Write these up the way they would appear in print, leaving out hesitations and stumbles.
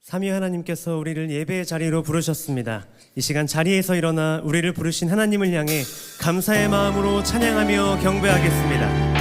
삼위 하나님께서 우리를 예배의 자리로 부르셨습니다. 이 시간 자리에서 일어나 우리를 부르신 하나님을 향해 감사의 마음으로 찬양하며 경배하겠습니다.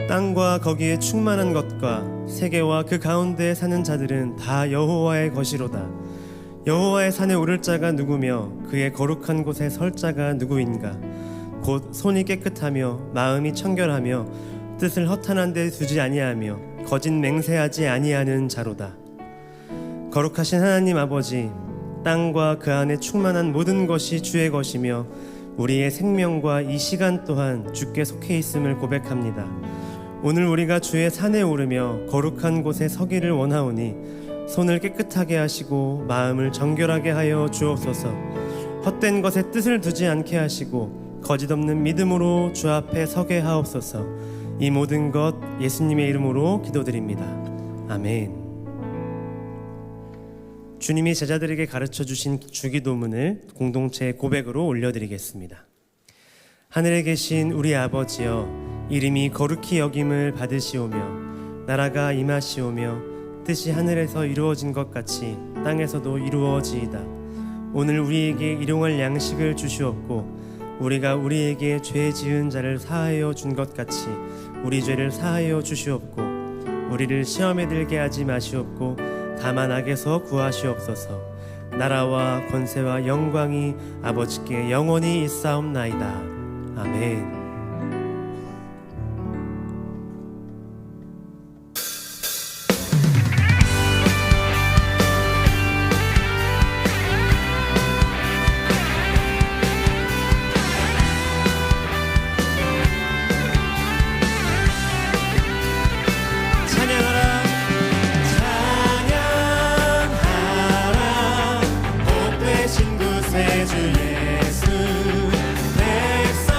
땅과 거기에 충만한 것과 세계와 그 가운데에 사는 자들은 다 여호와의 것이로다. 여호와의 산에 오를 자가 누구며 그의 거룩한 곳에 설 자가 누구인가? 곧 손이 깨끗하며 마음이 청결하며 뜻을 허탄한 데 두지 아니하며 거짓 맹세하지 아니하는 자로다. 거룩하신 하나님 아버지, 땅과 그 안에 충만한 모든 것이 주의 것이며 우리의 생명과 이 시간 또한 주께 속해 있음을 고백합니다. 오늘 우리가 주의 산에 오르며 거룩한 곳에 서기를 원하오니 손을 깨끗하게 하시고 마음을 정결하게 하여 주옵소서. 헛된 것에 뜻을 두지 않게 하시고 거짓 없는 믿음으로 주 앞에 서게 하옵소서. 이 모든 것 예수님의 이름으로 기도드립니다. 아멘. 주님이 제자들에게 가르쳐 주신 주기도문을 공동체의 고백으로 올려드리겠습니다. 하늘에 계신 우리 아버지여, 이름이 거룩히 여김을 받으시오며 나라가 임하시오며 뜻이 하늘에서 이루어진 것 같이 땅에서도 이루어지이다. 오늘 우리에게 일용할 양식을 주시옵고 우리가 우리에게 죄 지은 자를 사하여 준 것 같이 우리 죄를 사하여 주시옵고 우리를 시험에 들게 하지 마시옵고 다만 악에서 구하시옵소서. 나라와 권세와 영광이 아버지께 영원히 있사옵나이다. 아멘. 주 예수 백성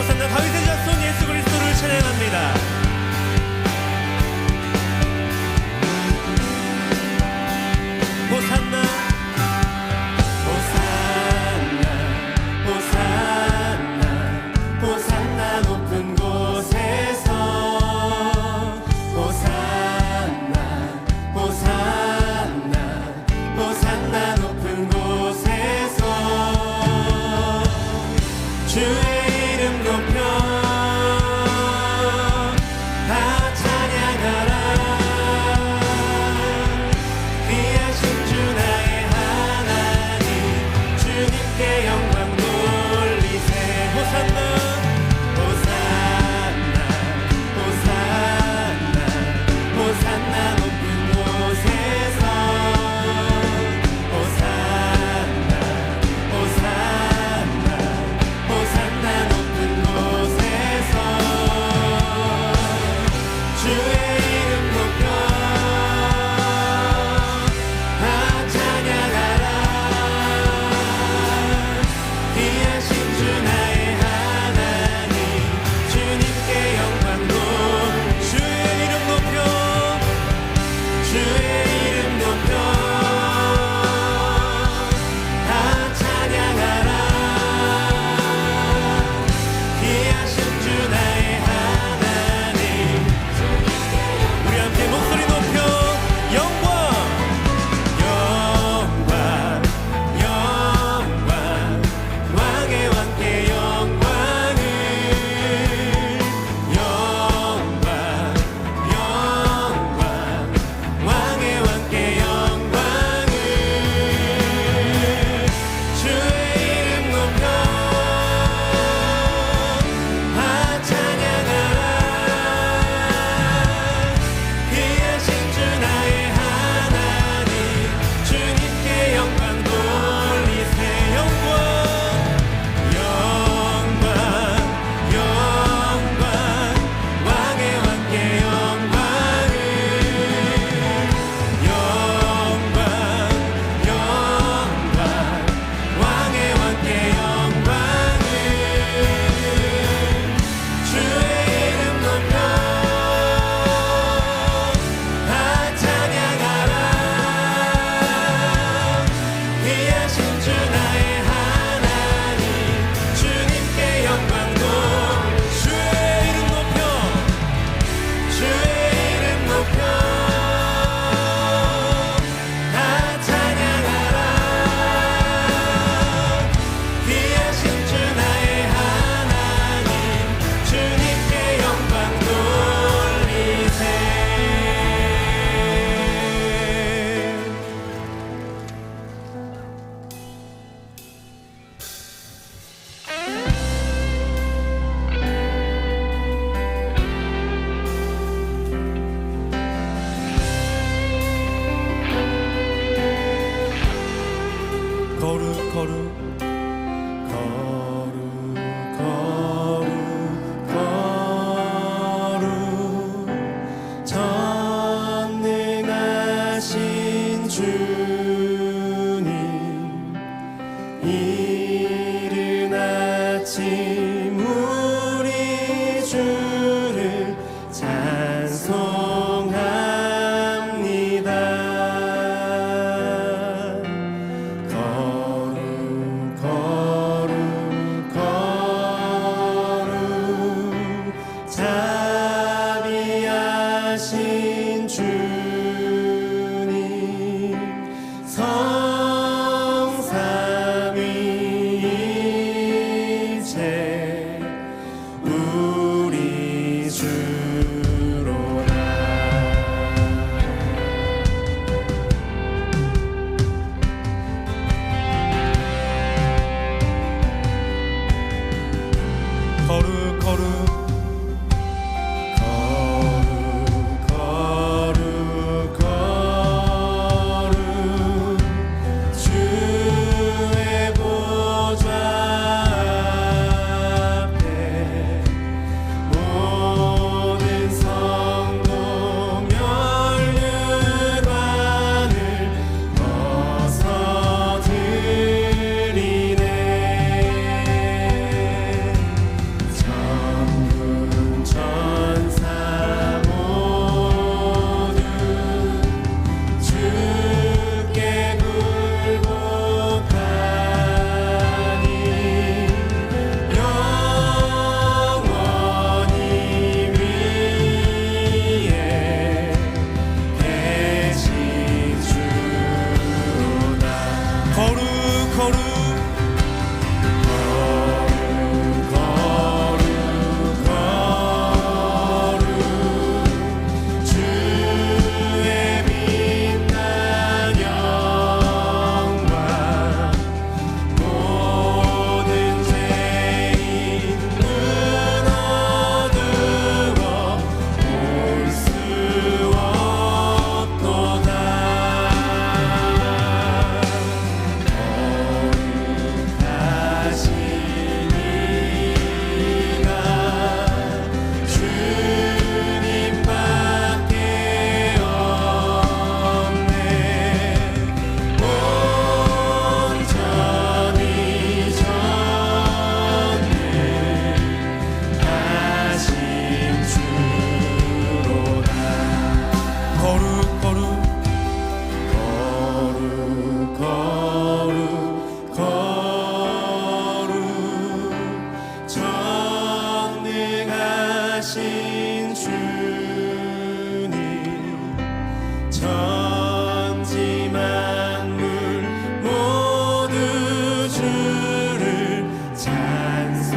호산나 다윗의 자손 예수 그리스도를 찬양합니다. 호산나 호산나 호산나 호산나 높은 곳에서 호산나 호산나 호산나 높은 곳에서 주의 이름 높여 다 찬양하라. 귀하신 주 나의 하나님 주님께 영광 돌리세. 호산나 호산나 호산나 호산나 높은 곳에서 호산나 호산나 호산나 높은 곳에서 주의 이름 높여 다 찬양하라. 귀하신 주 나의 하나님 주님께 영광 돌. 주의 이름 높여 주의 이름 높여 다 찬양하라. 귀하신 주 나의 하나님. 우리 함께 목소리 높여 영광 영광 영광 왕의 왕께 영광을 영광 영광 왕의 왕께 영광을 주의 이름 높여 다 찬양하라. 귀하신 주 나의 하나님 주님께 영광 돌리세. 영광 영광 영광 왕의 왕께 영광을 영광 영광 왕의 왕께 영광을 주의 이름 높여 다 찬양하라. 귀하신 주 나의 하나님 주님께 영광 돌. 주의 이름 높여 주의 이름 높여 다 찬양하라. 귀하신 주 나의 하나님 주님께 영광 돌리세. 거룩 거룩 거룩 거룩 거룩 전능하신 주님. 이른 아침 우리 주를 찬송합니다. 거룩 거룩 거룩 자비하신 주님. 성삼위일체 우리 주로다. 거룩 거룩 거룩 거룩 주의 보좌 앞에 모든 성도 면류관을 벗어 드리네. 하신 주님 천지 만물 모두 주를 찬송합니다.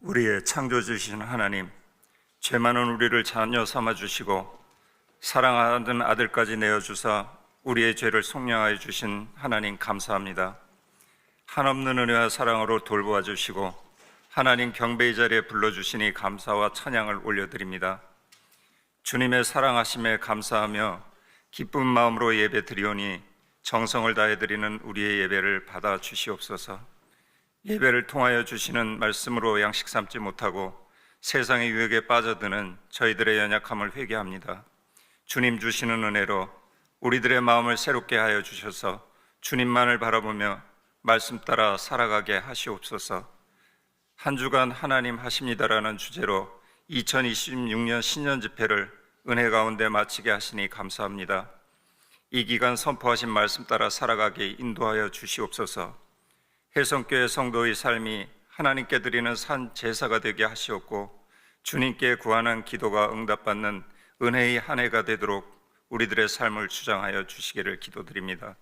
우리의 창조주신 하나님, 죄 많은 우리를 자녀 삼아주시고 사랑하는 아들까지 내어주사 우리의 죄를 속량하여 주신 하나님 감사합니다. 한없는 은혜와 사랑으로 돌보아 주시고 하나님 경배의 자리에 불러주시니 감사와 찬양을 올려드립니다. 주님의 사랑하심에 감사하며 기쁜 마음으로 예배 드리오니 정성을 다해 드리는 우리의 예배를 받아 주시옵소서. 예배를 통하여 주시는 말씀으로 양식 삼지 못하고 세상의 유혹에 빠져드는 저희들의 연약함을 회개합니다. 주님 주시는 은혜로 우리들의 마음을 새롭게 하여 주셔서 주님만을 바라보며 말씀 따라 살아가게 하시옵소서. 한 주간 하나님 하십니다라는 주제로 2026년 신년 집회를 은혜 가운데 마치게 하시니 감사합니다. 이 기간 선포하신 말씀 따라 살아가게 인도하여 주시옵소서. 혜성교회 성도의 삶이 하나님께 드리는 산 제사가 되게 하시옵고 주님께 구하는 기도가 응답받는 은혜의 한 해가 되도록 우리들의 삶을 주장하여 주시기를 기도드립니다.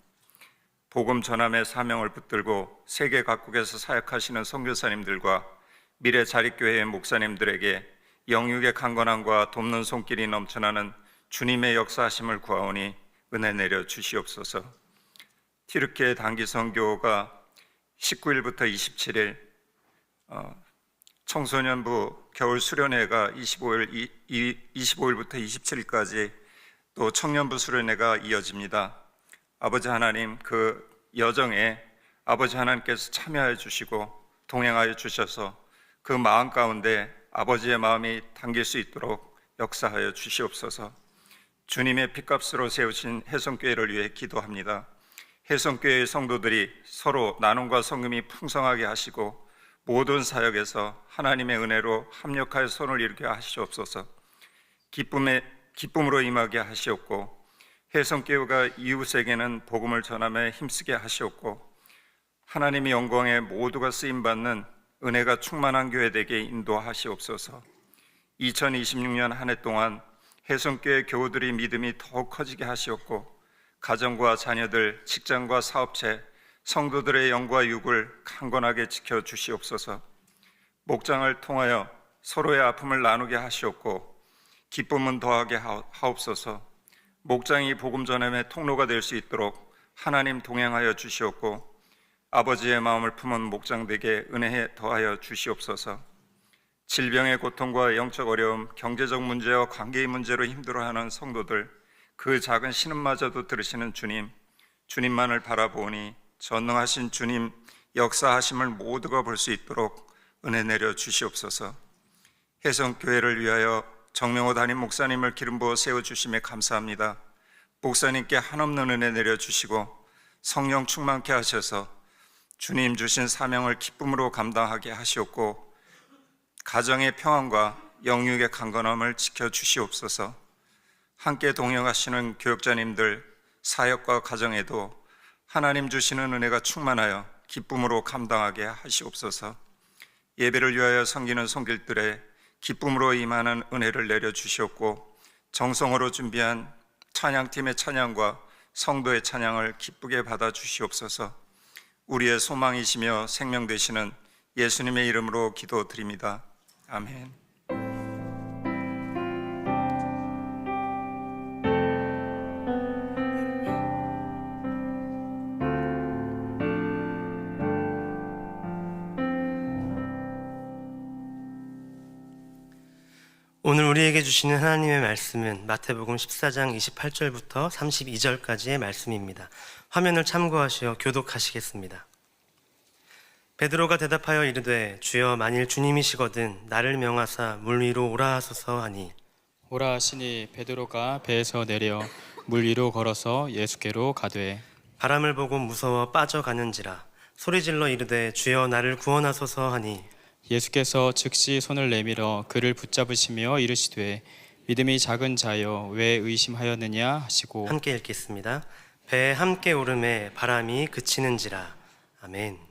복음 전함의 사명을 붙들고 세계 각국에서 사역하시는 선교사님들과 미래 자립교회의 목사님들에게 영육의 강건함과 돕는 손길이 넘쳐나는 주님의 역사하심을 구하오니 은혜 내려 주시옵소서. 티르키예 단기 선교가 19일부터 27일, 청소년부 겨울 수련회가 25일부터 27일까지 또 청년부 수련회가 이어집니다. 아버지 하나님, 그 여정에 아버지 하나님께서 참여하여 주시고 동행하여 주셔서 그 마음 가운데 아버지의 마음이 담길 수 있도록 역사하여 주시옵소서. 주님의 핏값으로 세우신 혜성교회를 위해 기도합니다. 혜성교회의 성도들이 서로 나눔과 성금이 풍성하게 하시고 모든 사역에서 하나님의 은혜로 합력하여 손을 이루게 하시옵소서. 기쁨으로 임하게 하시옵고 혜성교회가 이웃에게는 복음을 전함에 힘쓰게 하시옵고 하나님의 영광에 모두가 쓰임받는 은혜가 충만한 교회 되게 인도하시옵소서. 2026년 한 해 동안 혜성교회 교우들의 믿음이 더욱 커지게 하시옵고 가정과 자녀들, 직장과 사업체, 성도들의 영과 육을 강건하게 지켜주시옵소서. 목장을 통하여 서로의 아픔을 나누게 하시옵고 기쁨은 더하게 하옵소서. 목장이 복음 전함의 통로가 될 수 있도록 하나님 동행하여 주시옵고 아버지의 마음을 품은 목장되게 은혜 더하여 주시옵소서. 질병의 고통과 영적 어려움, 경제적 문제와 관계의 문제로 힘들어하는 성도들, 그 작은 신음마저도 들으시는 주님, 주님만을 바라보니 전능하신 주님 역사하심을 모두가 볼 수 있도록 은혜 내려 주시옵소서. 혜성교회를 위하여 정명호 담임 목사님을 기름 부어 세워주심에 감사합니다. 목사님께 한없는 은혜 내려주시고 성령 충만케 하셔서 주님 주신 사명을 기쁨으로 감당하게 하시옵고 가정의 평안과 영육의 강건함을 지켜주시옵소서. 함께 동역하시는 교역자님들 사역과 가정에도 하나님 주시는 은혜가 충만하여 기쁨으로 감당하게 하시옵소서. 예배를 위하여 섬기는 손길들에 기쁨으로 임하는 은혜를 내려주시옵고 정성으로 준비한 찬양팀의 찬양과 성도의 찬양을 기쁘게 받아주시옵소서. 우리의 소망이시며 생명 되시는 예수님의 이름으로 기도드립니다. 아멘. 오늘 우리에게 주시는 하나님의 말씀은 마태복음 14장 28절부터 32절까지의 말씀입니다. 화면을 참고하시어 교독하시겠습니다. 베드로가 대답하여 이르되 주여 만일 주님이시거든 나를 명하사 물 위로 오라 하소서 하니 오라 하시니 베드로가 배에서 내려 물 위로 걸어서 예수께로 가되 바람을 보고 무서워 빠져가는지라 소리질러 이르되 주여 나를 구원하소서 하니 예수께서 즉시 손을 내밀어 그를 붙잡으시며 이르시되 믿음이 작은 자여 왜 의심하였느냐 하시고 함께 읽겠습니다. 배에 함께 오름에 바람이 그치는지라. 아멘.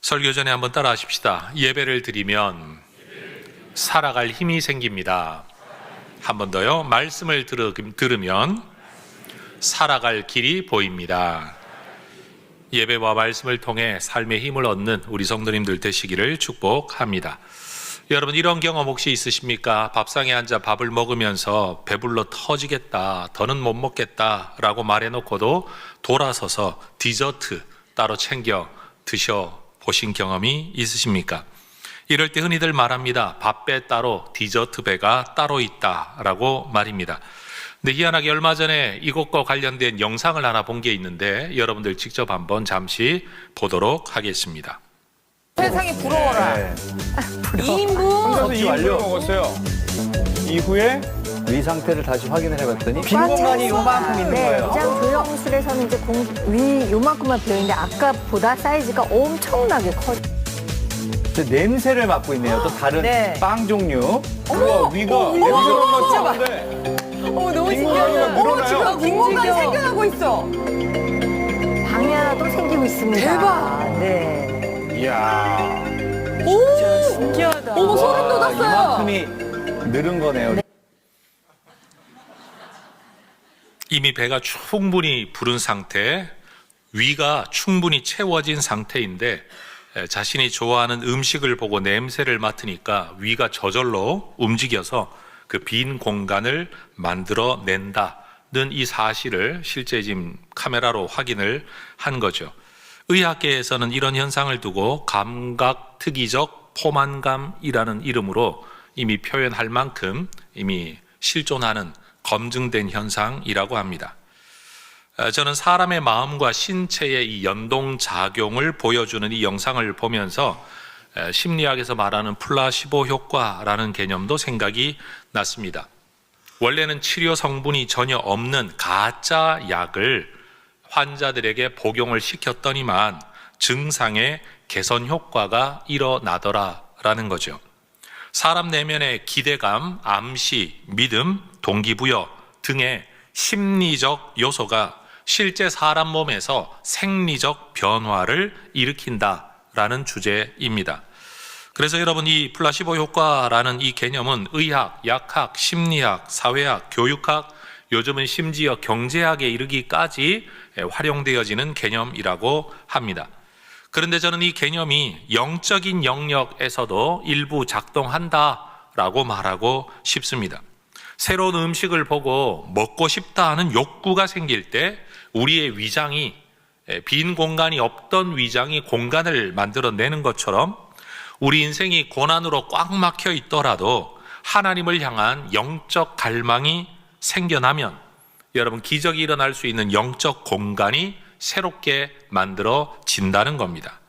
설교 전에 한번 따라 하십시다. 예배를 드리면 살아갈 힘이 생깁니다. 한 번 더요. 말씀을 들으면 살아갈 길이 보입니다. 예배와 말씀을 통해 삶의 힘을 얻는 우리 성도님들 되시기를 축복합니다. 여러분, 이런 경험 혹시 있으십니까? 밥상에 앉아 밥을 먹으면서 배불러 터지겠다, 더는 못 먹겠다 라고 말해놓고도 돌아서서 디저트 따로 챙겨 드셔보신 경험이 있으십니까? 이럴 때 흔히들 말합니다. 밥배 따로, 디저트 배가 따로 있다라고 말입니다. 근데 희한하게 얼마 전에 이것과 관련된 영상을 하나 본 게 있는데 여러분들 직접 한번 잠시 보도록 하겠습니다. 세상이 부러워라. 2인분 섭취 완료. 먹었어요. 이후에 위 상태를 다시 확인을 해봤더니 빈 공간이 요만큼 있는 거예요. 위장 조영술에서는 이제 위 요만큼만 비어있는데 아까보다 사이즈가 엄청나게 커. 냄새를 맡고 있네요. 또 다른 네. 빵 종류. 우와, 위가 냄새만 맡았는데 너무 빈 공간이 늘어나요. 빈 공간이 생겨나고 있어. 방이 하나 또 생기고 있습니다. 대박. 네. 이야. 신기하다. 어머, 소름 돋았어요. 이만큼이 늘은 거네요. 이미 배가 충분히 부른 상태, 위가 충분히 채워진 상태인데 자신이 좋아하는 음식을 보고 냄새를 맡으니까 위가 저절로 움직여서 그 빈 공간을 만들어 낸다는 이 사실을 실제 지금 카메라로 확인을 한 거죠. 의학계에서는 이런 현상을 두고 감각특이적 포만감이라는 이름으로 이미 표현할 만큼 이미 실존하는 검증된 현상이라고 합니다. 저는 사람의 마음과 신체의 이 연동작용을 보여주는 이 영상을 보면서 심리학에서 말하는 플라시보 효과라는 개념도 생각이 났습니다. 원래는 치료 성분이 전혀 없는 가짜 약을 환자들에게 복용을 시켰더니만 증상의 개선 효과가 일어나더라라는 거죠. 사람 내면의 기대감, 암시, 믿음, 동기부여 등의 심리적 요소가 실제 사람 몸에서 생리적 변화를 일으킨다라는 주제입니다. 그래서 여러분, 이 플라시보 효과라는 이 개념은 의학, 약학, 심리학, 사회학, 교육학, 요즘은 심지어 경제학에 이르기까지 활용되어지는 개념이라고 합니다. 그런데 저는 이 개념이 영적인 영역에서도 일부 작동한다라고 말하고 싶습니다. 새로운 음식을 보고 먹고 싶다 하는 욕구가 생길 때 우리의 위장이, 빈 공간이 없던 위장이 공간을 만들어내는 것처럼 우리 인생이 고난으로 꽉 막혀 있더라도 하나님을 향한 영적 갈망이 생겨나면 여러분, 기적이 일어날 수 있는 영적 공간이 새롭게 만들어진다는 겁니다.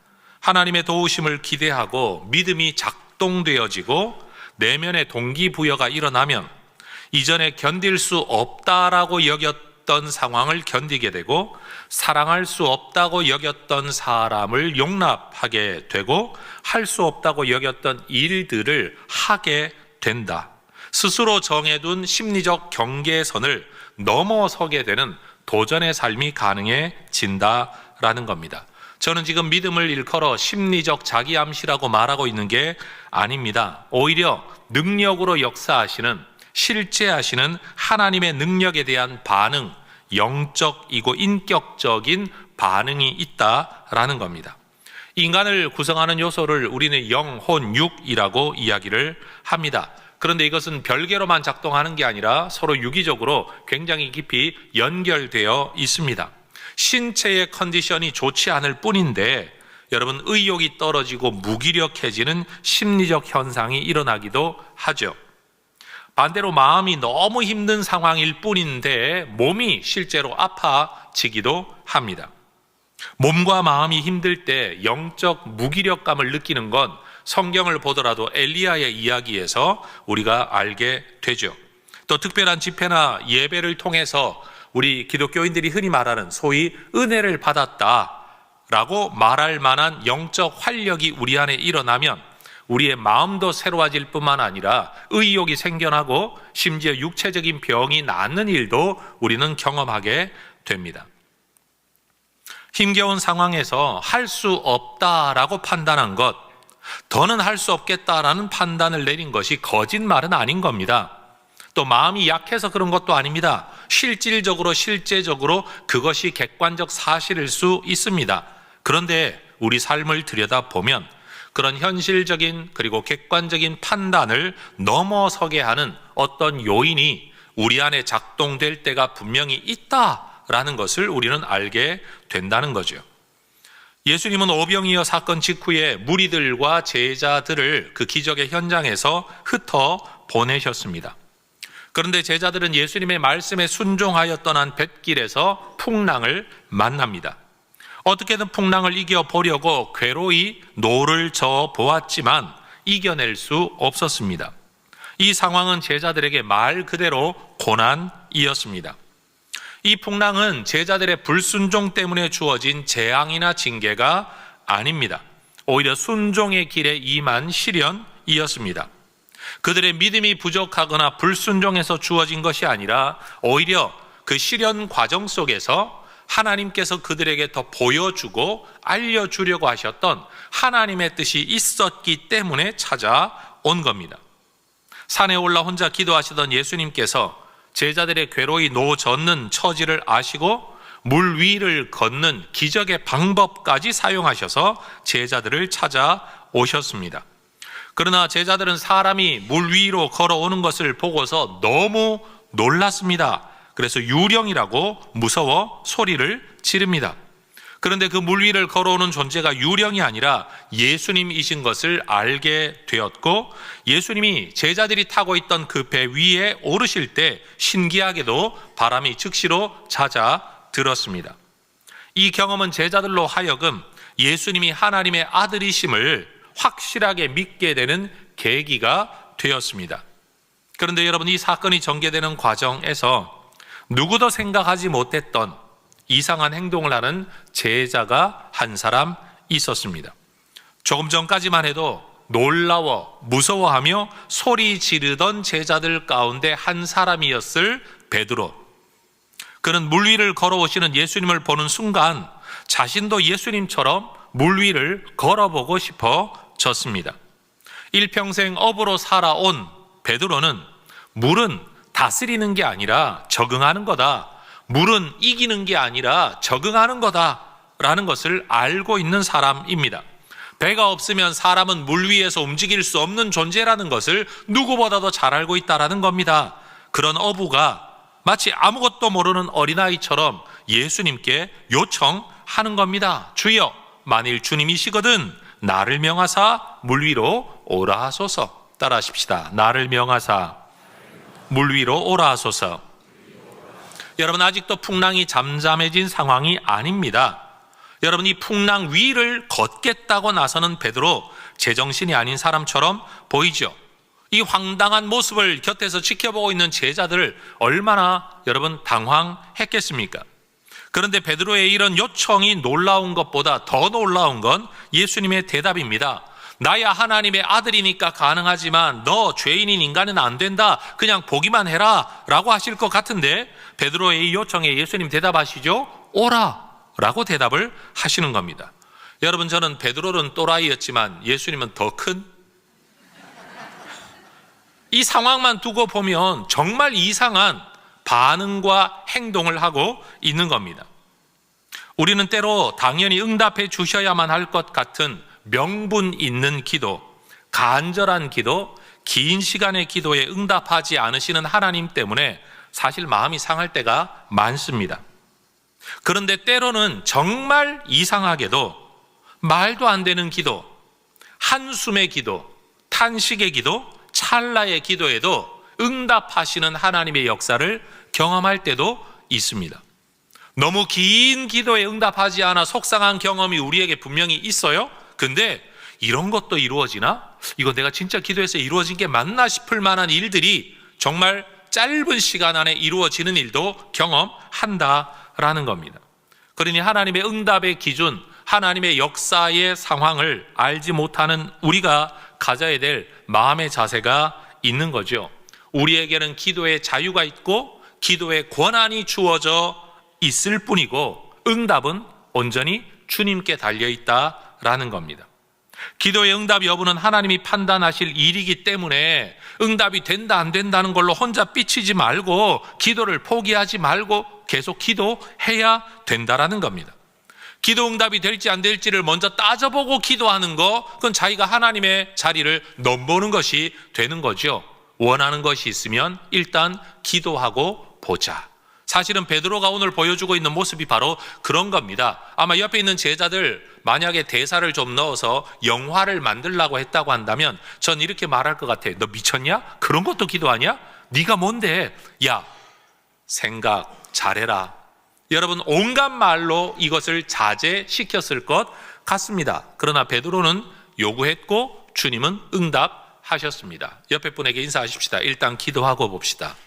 하나님의 도우심을 기대하고 믿음이 작동되어지고 내면의 동기부여가 일어나면 이전에 견딜 수 없다라고 여겼던 상황을 견디게 되고 사랑할 수 없다고 여겼던 사람을 용납하게 되고 할 수 없다고 여겼던 일들을 하게 된다. 스스로 정해둔 심리적 경계선을 넘어서게 되는 도전의 삶이 가능해진다라는 겁니다. 저는 지금 믿음을 일컬어 심리적 자기암시라고 말하고 있는 게 아닙니다. 오히려 능력으로 역사하시는, 실제하시는 하나님의 능력에 대한 반응, 영적이고 인격적인 반응이 있다라는 겁니다. 인간을 구성하는 요소를 우리는 영, 혼, 육이라고 이야기를 합니다. 그런데 이것은 별개로만 작동하는 게 아니라 서로 유기적으로 굉장히 깊이 연결되어 있습니다. 신체의 컨디션이 좋지 않을 뿐인데 여러분, 의욕이 떨어지고 무기력해지는 심리적 현상이 일어나기도 하죠. 반대로 마음이 너무 힘든 상황일 뿐인데 몸이 실제로 아파지기도 합니다. 몸과 마음이 힘들 때 영적 무기력감을 느끼는 건 성경을 보더라도 엘리야의 이야기에서 우리가 알게 되죠. 또 특별한 집회나 예배를 통해서 우리 기독교인들이 흔히 말하는 소위 은혜를 받았다라고 말할 만한 영적 활력이 우리 안에 일어나면 우리의 마음도 새로워질 뿐만 아니라 의욕이 생겨나고 심지어 육체적인 병이 낫는 일도 우리는 경험하게 됩니다. 힘겨운 상황에서 할 수 없다라고 판단한 것, 더는 할 수 없겠다라는 판단을 내린 것이 거짓말은 아닌 겁니다. 또 마음이 약해서 그런 것도 아닙니다. 실제적으로 그것이 객관적 사실일 수 있습니다. 그런데 우리 삶을 들여다보면 그런 현실적인 그리고 객관적인 판단을 넘어서게 하는 어떤 요인이 우리 안에 작동될 때가 분명히 있다라는 것을 우리는 알게 된다는 거죠. 예수님은 오병이어 사건 직후에 무리들과 제자들을 그 기적의 현장에서 흩어 보내셨습니다. 그런데 제자들은 예수님의 말씀에 순종하여 떠난 뱃길에서 풍랑을 만납니다. 어떻게든 풍랑을 이겨보려고 괴로이 노를 저어 보았지만 이겨낼 수 없었습니다. 이 상황은 제자들에게 말 그대로 고난이었습니다. 이 풍랑은 제자들의 불순종 때문에 주어진 재앙이나 징계가 아닙니다. 오히려 순종의 길에 임한 시련이었습니다. 그들의 믿음이 부족하거나 불순종해서 주어진 것이 아니라 오히려 그 시련 과정 속에서 하나님께서 그들에게 더 보여주고 알려주려고 하셨던 하나님의 뜻이 있었기 때문에 찾아온 겁니다. 산에 올라 혼자 기도하시던 예수님께서 제자들의 괴로이 노젓는 처지를 아시고 물 위를 걷는 기적의 방법까지 사용하셔서 제자들을 찾아오셨습니다. 그러나 제자들은 사람이 물 위로 걸어오는 것을 보고서 너무 놀랐습니다. 그래서 유령이라고 무서워 소리를 지릅니다. 그런데 그 물 위를 걸어오는 존재가 유령이 아니라 예수님이신 것을 알게 되었고, 예수님이 제자들이 타고 있던 그 배 위에 오르실 때 신기하게도 바람이 즉시로 잦아들었습니다. 이 경험은 제자들로 하여금 예수님이 하나님의 아들이심을 확실하게 믿게 되는 계기가 되었습니다. 그런데 여러분, 이 사건이 전개되는 과정에서 누구도 생각하지 못했던 이상한 행동을 하는 제자가 한 사람 있었습니다. 조금 전까지만 해도 놀라워 무서워하며 소리 지르던 제자들 가운데 한 사람이었을 베드로. 그는 물 위를 걸어오시는 예수님을 보는 순간 자신도 예수님처럼 물 위를 걸어보고 싶어졌습니다. 일평생 업으로 살아온 베드로는 물은 다스리는 게 아니라 적응하는 거다, 물은 이기는 게 아니라 적응하는 거다라는 것을 알고 있는 사람입니다. 배가 없으면 사람은 물 위에서 움직일 수 없는 존재라는 것을 누구보다도 잘 알고 있다라는 겁니다. 그런 어부가 마치 아무것도 모르는 어린아이처럼 예수님께 요청하는 겁니다. 주여, 만일 주님이시거든 나를 명하사 물 위로 오라 하소서. 따라하십시다. 나를 명하사 물 위로 오라 하소서. 여러분, 아직도 풍랑이 잠잠해진 상황이 아닙니다. 여러분, 이 풍랑 위를 걷겠다고 나서는 베드로 제정신이 아닌 사람처럼 보이죠. 이 황당한 모습을 곁에서 지켜보고 있는 제자들을 얼마나 여러분 당황했겠습니까? 그런데 베드로의 이런 요청이 놀라운 것보다 더 놀라운 건 예수님의 대답입니다. 나야 하나님의 아들이니까 가능하지만 너 죄인인 인간은 안 된다, 그냥 보기만 해라 라고 하실 것 같은데 베드로의 이 요청에 예수님 대답하시죠. 오라 라고 대답을 하시는 겁니다. 여러분, 저는 베드로는 또라이였지만 예수님은 더 큰, 이 상황만 두고 보면 정말 이상한 반응과 행동을 하고 있는 겁니다. 우리는 때로 당연히 응답해 주셔야만 할 것 같은 명분 있는 기도, 간절한 기도, 긴 시간의 기도에 응답하지 않으시는 하나님 때문에 사실 마음이 상할 때가 많습니다. 그런데 때로는 정말 이상하게도 말도 안 되는 기도, 한숨의 기도, 탄식의 기도, 찰나의 기도에도 응답하시는 하나님의 역사를 경험할 때도 있습니다. 너무 긴 기도에 응답하지 않아 속상한 경험이 우리에게 분명히 있어요. 근데 이런 것도 이루어지나? 이거 내가 진짜 기도해서 이루어진 게 맞나 싶을 만한 일들이 정말 짧은 시간 안에 이루어지는 일도 경험한다라는 겁니다. 그러니 하나님의 응답의 기준, 하나님의 역사의 상황을 알지 못하는 우리가 가져야 될 마음의 자세가 있는 거죠. 우리에게는 기도의 자유가 있고 기도의 권한이 주어져 있을 뿐이고 응답은 온전히 주님께 달려 있다라는 겁니다. 기도의 응답 여부는 하나님이 판단하실 일이기 때문에 응답이 된다 안 된다는 걸로 혼자 삐치지 말고 기도를 포기하지 말고 계속 기도해야 된다라는 겁니다. 기도 응답이 될지 안 될지를 먼저 따져보고 기도하는 거, 그건 자기가 하나님의 자리를 넘보는 것이 되는 거죠. 원하는 것이 있으면 일단 기도하고 보자. 사실은 베드로가 오늘 보여주고 있는 모습이 바로 그런 겁니다. 아마 옆에 있는 제자들 만약에 대사를 좀 넣어서 영화를 만들라고 했다고 한다면 전 이렇게 말할 것 같아. 너 미쳤냐? 그런 것도 기도하냐? 네가 뭔데? 야, 생각 잘해라. 여러분 온갖 말로 이것을 자제시켰을 것 같습니다. 그러나 베드로는 요구했고 주님은 응답하셨습니다. 옆에 분에게 인사하십시다. 일단 기도하고 봅시다.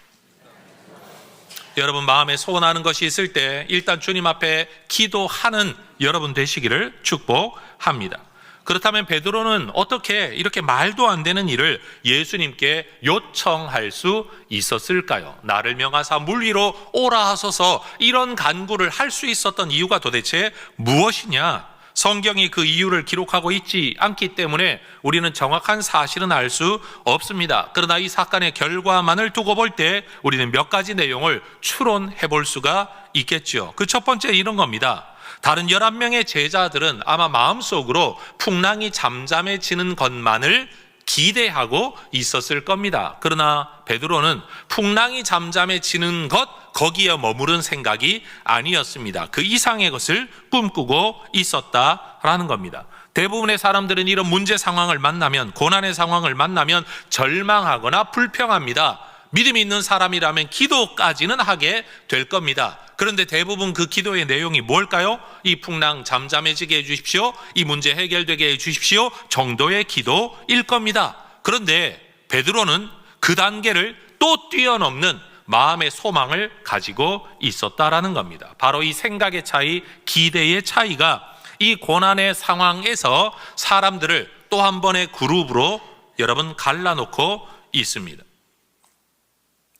여러분 마음에 소원하는 것이 있을 때 일단 주님 앞에 기도하는 여러분 되시기를 축복합니다. 그렇다면 베드로는 어떻게 이렇게 말도 안 되는 일을 예수님께 요청할 수 있었을까요? 나를 명하사 물 위로 오라 하소서, 이런 간구를 할 수 있었던 이유가 도대체 무엇이냐? 성경이 그 이유를 기록하고 있지 않기 때문에 우리는 정확한 사실은 알 수 없습니다. 그러나 이 사건의 결과만을 두고 볼 때 우리는 몇 가지 내용을 추론해 볼 수가 있겠죠. 그 첫 번째 이런 겁니다. 다른 11명의 제자들은 아마 마음속으로 풍랑이 잠잠해지는 것만을 기대하고 있었을 겁니다. 그러나 베드로는 풍랑이 잠잠해지는 것, 거기에 머무른 생각이 아니었습니다. 그 이상의 것을 꿈꾸고 있었다라는 겁니다. 대부분의 사람들은 이런 문제 상황을 만나면, 고난의 상황을 만나면 절망하거나 불평합니다. 믿음이 있는 사람이라면 기도까지는 하게 될 겁니다. 그런데 대부분 그 기도의 내용이 뭘까요? 이 풍랑 잠잠해지게 해주십시오, 이 문제 해결되게 해주십시오 정도의 기도일 겁니다. 그런데 베드로는 그 단계를 또 뛰어넘는 마음의 소망을 가지고 있었다라는 겁니다. 바로 이 생각의 차이, 기대의 차이가 이 고난의 상황에서 사람들을 또 한 번의 그룹으로 여러분 갈라놓고 있습니다.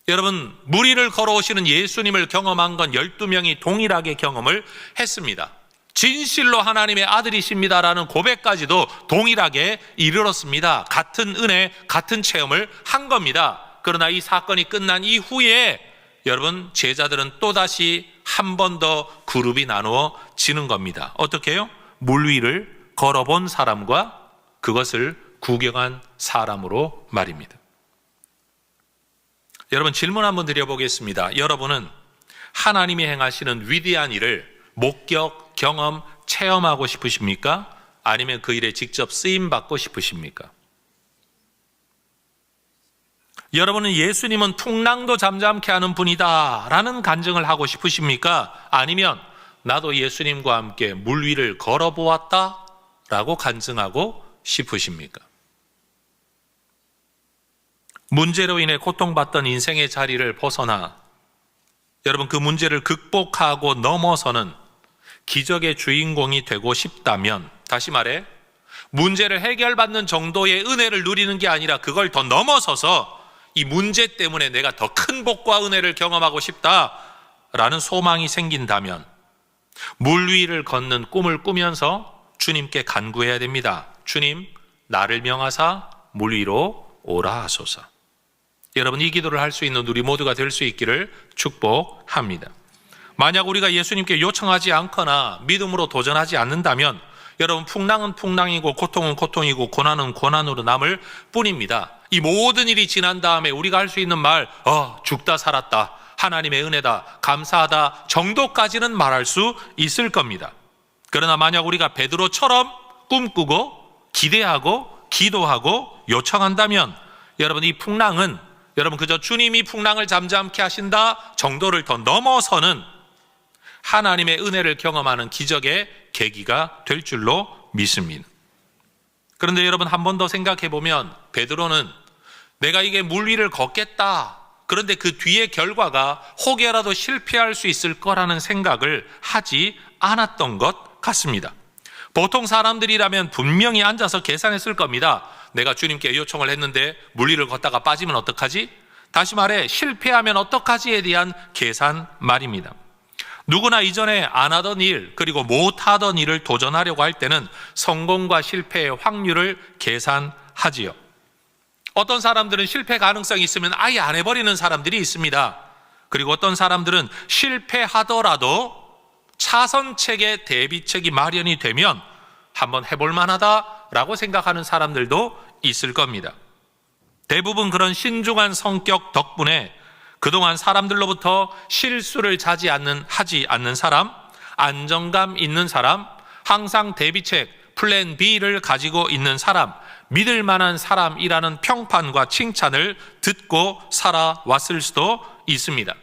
여러분 물 위를 걸어오시는 예수님을 경험한 건 12명이 동일하게 경험을 했습니다. 진실로 하나님의 아들이십니다라는 고백까지도 동일하게 이르렀습니다. 같은 은혜, 같은 체험을 한 겁니다. 그러나 이 사건이 끝난 이후에 여러분 제자들은 또다시 한 번 더 그룹이 나누어지는 겁니다. 어떻게 해요? 물 위를 걸어본 사람과 그것을 구경한 사람으로 말입니다. 여러분 질문 한번 드려보겠습니다. 여러분은 하나님이 행하시는 위대한 일을 목격, 경험, 체험하고 싶으십니까? 아니면 그 일에 직접 쓰임받고 싶으십니까? 여러분은 예수님은 풍랑도 잠잠케 하는 분이다 라는 간증을 하고 싶으십니까? 아니면 나도 예수님과 함께 물 위를 걸어보았다 라고 간증하고 싶으십니까? 문제로 인해 고통받던 인생의 자리를 벗어나 여러분 그 문제를 극복하고 넘어서는 기적의 주인공이 되고 싶다면, 다시 말해 문제를 해결받는 정도의 은혜를 누리는 게 아니라 그걸 더 넘어서서 이 문제 때문에 내가 더 큰 복과 은혜를 경험하고 싶다라는 소망이 생긴다면 물 위를 걷는 꿈을 꾸면서 주님께 간구해야 됩니다. 주님, 나를 명하사 물 위로 오라 하소서. 여러분 이 기도를 할 수 있는 우리 모두가 될 수 있기를 축복합니다. 만약 우리가 예수님께 요청하지 않거나 믿음으로 도전하지 않는다면 여러분 풍랑은 풍랑이고 고통은 고통이고 고난은 고난으로 남을 뿐입니다. 이 모든 일이 지난 다음에 우리가 할 수 있는 말, 죽다 살았다, 하나님의 은혜다, 감사하다 정도까지는 말할 수 있을 겁니다. 그러나 만약 우리가 베드로처럼 꿈꾸고 기대하고 기도하고 요청한다면 여러분 이 풍랑은 여러분 그저 주님이 풍랑을 잠잠케 하신다 정도를 더 넘어서는 하나님의 은혜를 경험하는 기적의 계기가 될 줄로 믿습니다. 그런데 여러분 한 번 더 생각해 보면 베드로는 내가 이게 물 위를 걷겠다, 그런데 그 뒤의 결과가 혹여라도 실패할 수 있을 거라는 생각을 하지 않았던 것 같습니다. 보통 사람들이라면 분명히 앉아서 계산했을 겁니다. 내가 주님께 요청을 했는데 물 위를 걷다가 빠지면 어떡하지? 다시 말해 실패하면 어떡하지에 대한 계산 말입니다. 누구나 이전에 안 하던 일 그리고 못 하던 일을 도전하려고 할 때는 성공과 실패의 확률을 계산하지요. 어떤 사람들은 실패 가능성이 있으면 아예 안 해버리는 사람들이 있습니다. 그리고 어떤 사람들은 실패하더라도 차선책의 대비책이 마련이 되면 한번 해볼 만하다라고 생각하는 사람들도 있을 겁니다. 대부분 그런 신중한 성격 덕분에 그동안 사람들로부터 실수를 하지 않는 사람, 안정감 있는 사람, 항상 대비책, 플랜 B를 가지고 있는 사람, 믿을 만한 사람이라는 평판과 칭찬을 듣고 살아왔을 수도 있습니다.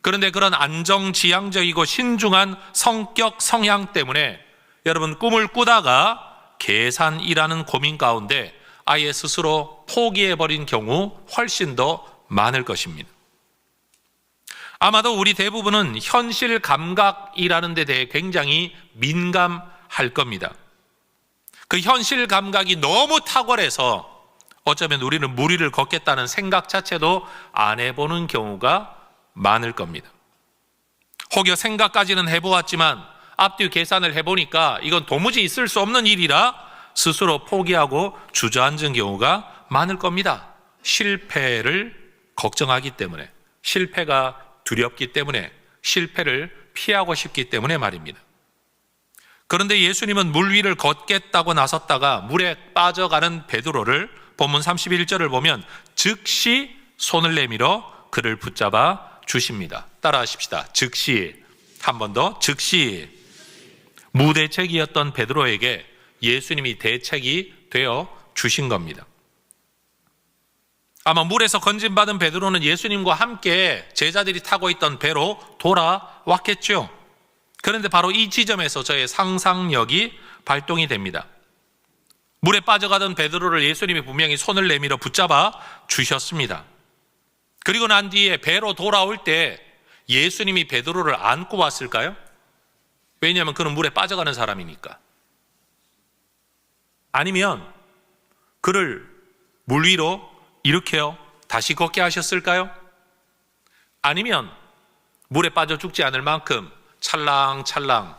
그런데 그런 안정지향적이고 신중한 성격 성향 때문에 여러분 꿈을 꾸다가 계산이라는 고민 가운데 아예 스스로 포기해버린 경우 훨씬 더 많을 것입니다. 아마도 우리 대부분은 현실 감각이라는 데 대해 굉장히 민감할 겁니다. 그 현실 감각이 너무 탁월해서 어쩌면 우리는 무리를 걷겠다는 생각 자체도 안 해보는 경우가 많을 겁니다. 혹여 생각까지는 해보았지만 앞뒤 계산을 해보니까 이건 도무지 있을 수 없는 일이라 스스로 포기하고 주저앉은 경우가 많을 겁니다. 실패를 걱정하기 때문에, 실패가 두렵기 때문에, 실패를 피하고 싶기 때문에 말입니다. 그런데 예수님은 물 위를 걷겠다고 나섰다가 물에 빠져가는 베드로를 본문 31절을 보면 즉시 손을 내밀어 그를 붙잡아 주십니다. 따라하십시다. 즉시. 한 번 더. 즉시. 무대책이었던 베드로에게 예수님이 대책이 되어 주신 겁니다. 아마 물에서 건진받은 베드로는 예수님과 함께 제자들이 타고 있던 배로 돌아왔겠죠. 그런데 바로 이 지점에서 저의 상상력이 발동이 됩니다. 물에 빠져가던 베드로를 예수님이 분명히 손을 내밀어 붙잡아 주셨습니다. 그리고 난 뒤에 배로 돌아올 때 예수님이 베드로를 안고 왔을까요? 왜냐하면 그는 물에 빠져가는 사람이니까. 아니면 그를 물 위로 이렇게요 다시 걷게 하셨을까요? 아니면 물에 빠져 죽지 않을 만큼 찰랑찰랑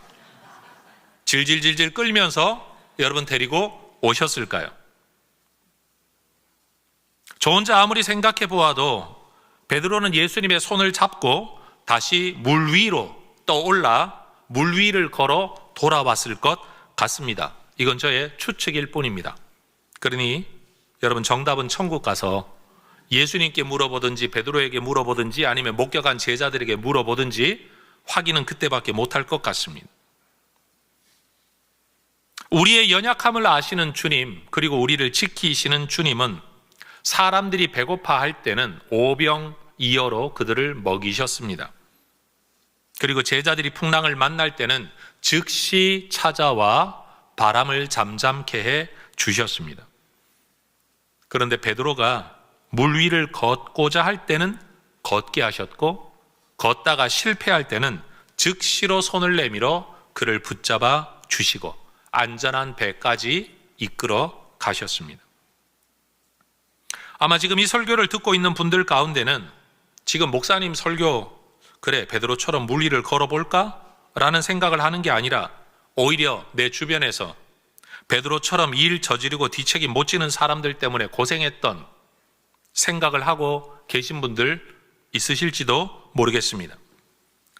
질질질질 끌면서 여러분 데리고 오셨을까요? 저 혼자 아무리 생각해 보아도 베드로는 예수님의 손을 잡고 다시 물 위로 떠올라 물 위를 걸어 돌아왔을 것 같습니다. 이건 저의 추측일 뿐입니다. 그러니 여러분 정답은 천국 가서 예수님께 물어보든지 베드로에게 물어보든지 아니면 목격한 제자들에게 물어보든지 확인은 그때밖에 못할 것 같습니다. 우리의 연약함을 아시는 주님, 그리고 우리를 지키시는 주님은 사람들이 배고파할 때는 오병이어로 그들을 먹이셨습니다. 그리고 제자들이 풍랑을 만날 때는 즉시 찾아와 바람을 잠잠케 해 주셨습니다. 그런데 베드로가 물 위를 걷고자 할 때는 걷게 하셨고 걷다가 실패할 때는 즉시로 손을 내밀어 그를 붙잡아 주시고 안전한 배까지 이끌어 가셨습니다. 아마 지금 이 설교를 듣고 있는 분들 가운데는 지금 목사님 설교 그래 베드로처럼 물 위를 걸어볼까? 라는 생각을 하는 게 아니라 오히려 내 주변에서 베드로처럼 일 저지르고 뒤책임 못 지는 사람들 때문에 고생했던 생각을 하고 계신 분들 있으실지도 모르겠습니다.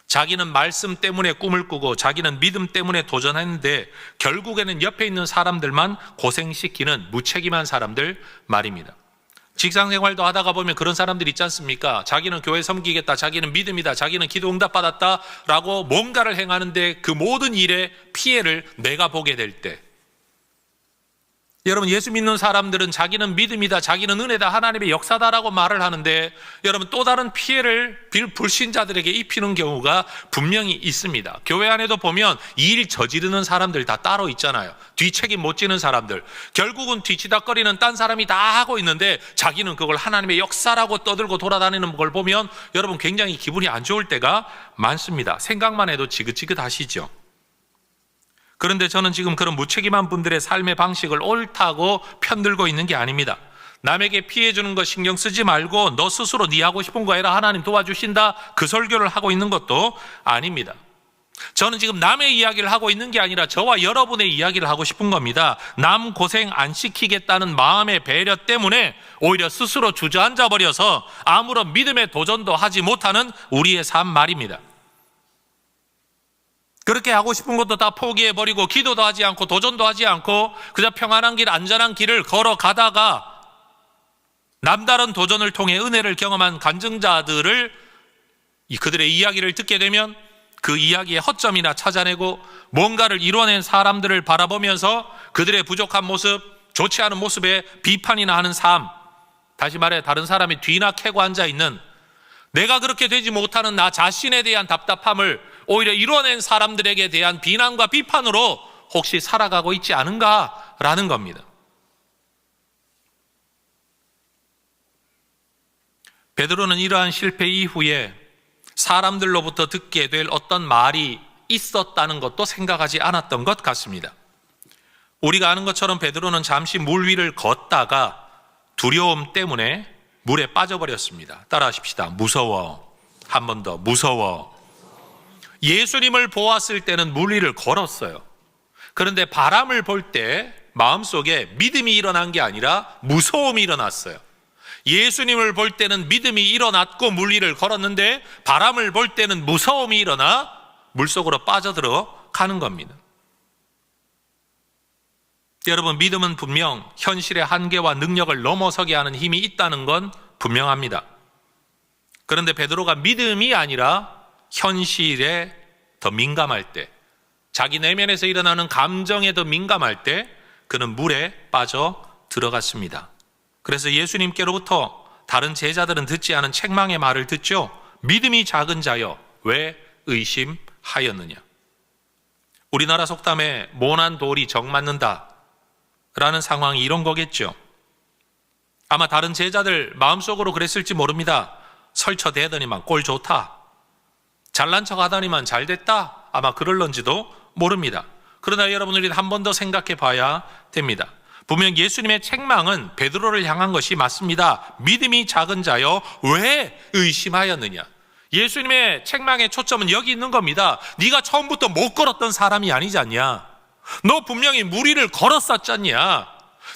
자기는 말씀 때문에 꿈을 꾸고 자기는 믿음 때문에 도전했는데 결국에는 옆에 있는 사람들만 고생시키는 무책임한 사람들 말입니다. 직장생활도 하다가 보면 그런 사람들 있지 않습니까? 자기는 교회 섬기겠다, 자기는 믿음이다, 자기는 기도 응답 받았다 라고 뭔가를 행하는데 그 모든 일의 피해를 내가 보게 될 때, 여러분 예수 믿는 사람들은 자기는 믿음이다, 자기는 은혜다, 하나님의 역사다라고 말을 하는데 여러분 또 다른 피해를 불신자들에게 입히는 경우가 분명히 있습니다. 교회 안에도 보면 일 저지르는 사람들 다 따로 있잖아요. 뒤책임 못 지는 사람들, 결국은 뒤치다거리는 딴 사람이 다 하고 있는데 자기는 그걸 하나님의 역사라고 떠들고 돌아다니는 걸 보면 여러분 굉장히 기분이 안 좋을 때가 많습니다. 생각만 해도 지긋지긋하시죠. 그런데 저는 지금 그런 무책임한 분들의 삶의 방식을 옳다고 편들고 있는 게 아닙니다. 남에게 피해 주는 거 신경 쓰지 말고 너 스스로 네 하고 싶은 거 해라, 하나님 도와주신다, 그 설교를 하고 있는 것도 아닙니다. 저는 지금 남의 이야기를 하고 있는 게 아니라 저와 여러분의 이야기를 하고 싶은 겁니다. 남 고생 안 시키겠다는 마음의 배려 때문에 오히려 스스로 주저앉아 버려서 아무런 믿음의 도전도 하지 못하는 우리의 삶 말입니다. 그렇게 하고 싶은 것도 다 포기해버리고 기도도 하지 않고 도전도 하지 않고 그저 평안한 길, 안전한 길을 걸어가다가 남다른 도전을 통해 은혜를 경험한 간증자들을 그들의 이야기를 듣게 되면 그 이야기의 허점이나 찾아내고 뭔가를 이뤄낸 사람들을 바라보면서 그들의 부족한 모습, 좋지 않은 모습에 비판이나 하는 삶, 다시 말해 다른 사람이 뒤나 캐고 앉아있는 내가 그렇게 되지 못하는 나 자신에 대한 답답함을 오히려 이뤄낸 사람들에게 대한 비난과 비판으로 혹시 살아가고 있지 않은가라는 겁니다. 베드로는 이러한 실패 이후에 사람들로부터 듣게 될 어떤 말이 있었다는 것도 생각하지 않았던 것 같습니다. 우리가 아는 것처럼 베드로는 잠시 물 위를 걷다가 두려움 때문에 물에 빠져버렸습니다. 따라하십시다. 무서워. 한 번 더. 무서워. 예수님을 보았을 때는 물 위를 걸었어요. 그런데 바람을 볼 때 마음속에 믿음이 일어난 게 아니라 무서움이 일어났어요. 예수님을 볼 때는 믿음이 일어났고 물 위를 걸었는데 바람을 볼 때는 무서움이 일어나 물속으로 빠져들어 가는 겁니다. 여러분, 믿음은 분명 현실의 한계와 능력을 넘어서게 하는 힘이 있다는 건 분명합니다. 그런데 베드로가 믿음이 아니라 현실에 더 민감할 때, 자기 내면에서 일어나는 감정에 더 민감할 때 그는 물에 빠져 들어갔습니다. 그래서 예수님께로부터 다른 제자들은 듣지 않은 책망의 말을 듣죠. 믿음이 작은 자여 왜 의심하였느냐. 우리나라 속담에 모난 돌이 정 맞는다 라는 상황이 이런 거겠죠. 아마 다른 제자들 마음속으로 그랬을지 모릅니다. 설쳐대더니만 꼴 좋다, 잘난 척 하더니만 잘 됐다, 아마 그럴런지도 모릅니다. 그러나 여러분, 우리는 한 번 더 생각해 봐야 됩니다. 분명 예수님의 책망은 베드로를 향한 것이 맞습니다. 믿음이 작은 자여 왜 의심하였느냐. 예수님의 책망의 초점은 여기 있는 겁니다. 네가 처음부터 못 걸었던 사람이 아니지 않냐. 너 분명히 물 위를 걸었었잖냐.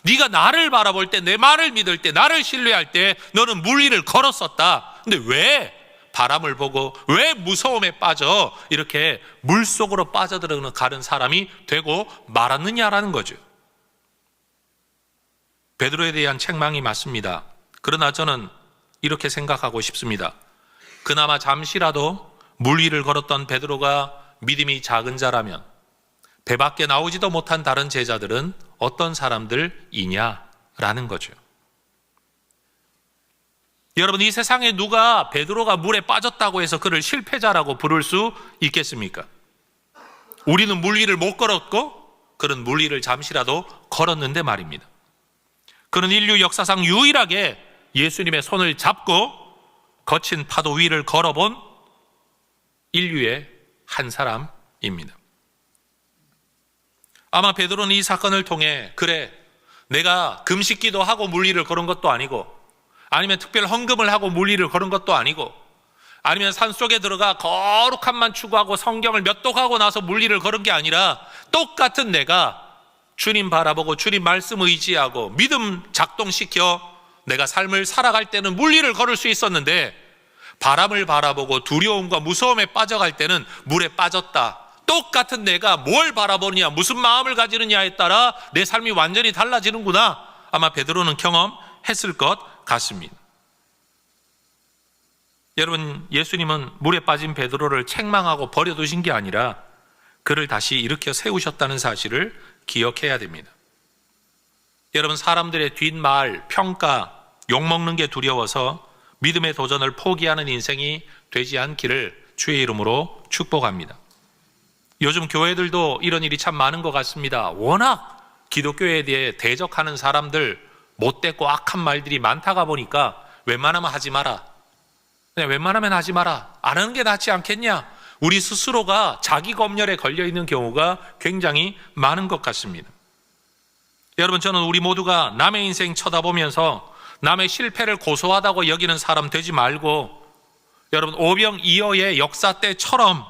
네가 나를 바라볼 때, 내 말을 믿을 때, 나를 신뢰할 때 너는 물 위를 걸었었다. 근데 왜 바람을 보고 왜 무서움에 빠져 이렇게 물속으로 빠져들어가는 사람이 되고 말았느냐라는 거죠. 베드로에 대한 책망이 맞습니다. 그러나 저는 이렇게 생각하고 싶습니다. 그나마 잠시라도 물 위를 걸었던 베드로가 믿음이 작은 자라면 배 밖에 나오지도 못한 다른 제자들은 어떤 사람들이냐라는 거죠. 여러분, 이 세상에 누가 베드로가 물에 빠졌다고 해서 그를 실패자라고 부를 수 있겠습니까? 우리는 물 위를 못 걸었고 그는 물 위를 잠시라도 걸었는데 말입니다. 그는 인류 역사상 유일하게 예수님의 손을 잡고 거친 파도 위를 걸어본 인류의 한 사람입니다. 아마 베드로는 이 사건을 통해 그래, 내가 금식기도 하고 물 위를 걸은 것도 아니고 아니면 특별 헌금을 하고 물 위를 걸은 것도 아니고 아니면 산속에 들어가 거룩함만 추구하고 성경을 몇 독하고 나서 물 위를 걸은 게 아니라 똑같은 내가 주님 바라보고 주님 말씀 의지하고 믿음 작동시켜 내가 삶을 살아갈 때는 물 위를 걸을 수 있었는데 바람을 바라보고 두려움과 무서움에 빠져갈 때는 물에 빠졌다. 똑같은 내가 뭘 바라보느냐, 무슨 마음을 가지느냐에 따라 내 삶이 완전히 달라지는구나. 아마 베드로는 경험했을 것 같습니다. 여러분, 예수님은 물에 빠진 베드로를 책망하고 버려두신 게 아니라 그를 다시 일으켜 세우셨다는 사실을 기억해야 됩니다. 여러분, 사람들의 뒷말, 평가, 욕먹는 게 두려워서 믿음의 도전을 포기하는 인생이 되지 않기를 주의 이름으로 축복합니다. 요즘 교회들도 이런 일이 참 많은 것 같습니다. 워낙 기독교에 대해 대적하는 사람들, 못됐고 악한 말들이 많다가 보니까 웬만하면 하지 마라. 그냥 웬만하면 하지 마라. 안 하는 게 낫지 않겠냐. 우리 스스로가 자기 검열에 걸려 있는 경우가 굉장히 많은 것 같습니다. 여러분, 저는 우리 모두가 남의 인생 쳐다보면서 남의 실패를 고소하다고 여기는 사람 되지 말고 여러분, 오병이어의 역사 때처럼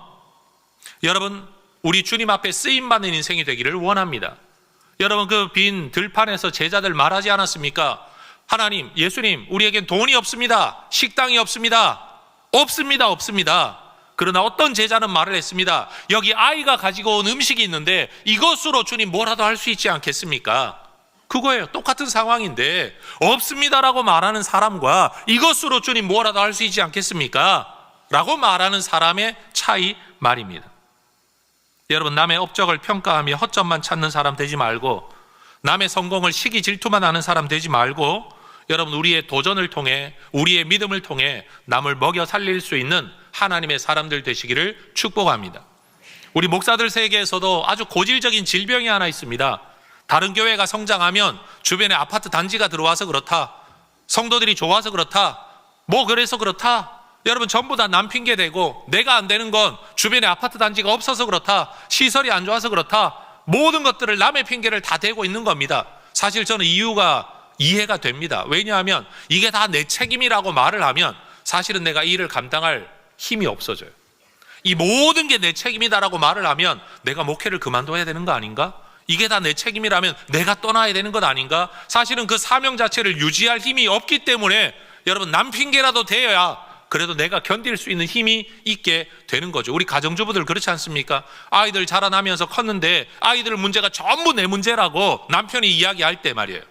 여러분, 우리 주님 앞에 쓰임받는 인생이 되기를 원합니다. 여러분, 그 빈 들판에서 제자들 말하지 않았습니까? 하나님, 예수님, 우리에겐 돈이 없습니다. 식당이 없습니다. 없습니다. 그러나 어떤 제자는 말을 했습니다. 여기 아이가 가지고 온 음식이 있는데 이것으로 주님 뭐라도 할 수 있지 않겠습니까? 그거예요. 똑같은 상황인데 없습니다라고 말하는 사람과 이것으로 주님 뭐라도 할 수 있지 않겠습니까? 라고 말하는 사람의 차이 말입니다. 여러분, 남의 업적을 평가하며 허점만 찾는 사람 되지 말고, 남의 성공을 시기 질투만 하는 사람 되지 말고, 여러분, 우리의 도전을 통해, 우리의 믿음을 통해 남을 먹여 살릴 수 있는 하나님의 사람들 되시기를 축복합니다. 우리 목사들 세계에서도 아주 고질적인 질병이 하나 있습니다. 다른 교회가 성장하면 주변에 아파트 단지가 들어와서 그렇다, 성도들이 좋아서 그렇다, 뭐 그래서 그렇다, 여러분 전부 다 남 핑계 대고, 내가 안 되는 건 주변에 아파트 단지가 없어서 그렇다, 시설이 안 좋아서 그렇다, 모든 것들을 남의 핑계를 다 대고 있는 겁니다. 사실 저는 이유가 이해가 됩니다. 왜냐하면 이게 다 내 책임이라고 말을 하면 사실은 내가 이 일을 감당할 힘이 없어져요. 이 모든 게 내 책임이다라고 말을 하면 내가 목회를 그만둬야 되는 거 아닌가? 이게 다 내 책임이라면 내가 떠나야 되는 것 아닌가? 사실은 그 사명 자체를 유지할 힘이 없기 때문에 여러분, 남 핑계라도 대어야 그래도 내가 견딜 수 있는 힘이 있게 되는 거죠. 우리 가정주부들 그렇지 않습니까? 아이들 자라나면서 컸는데 아이들 문제가 전부 내 문제라고 남편이 이야기할 때 말이에요.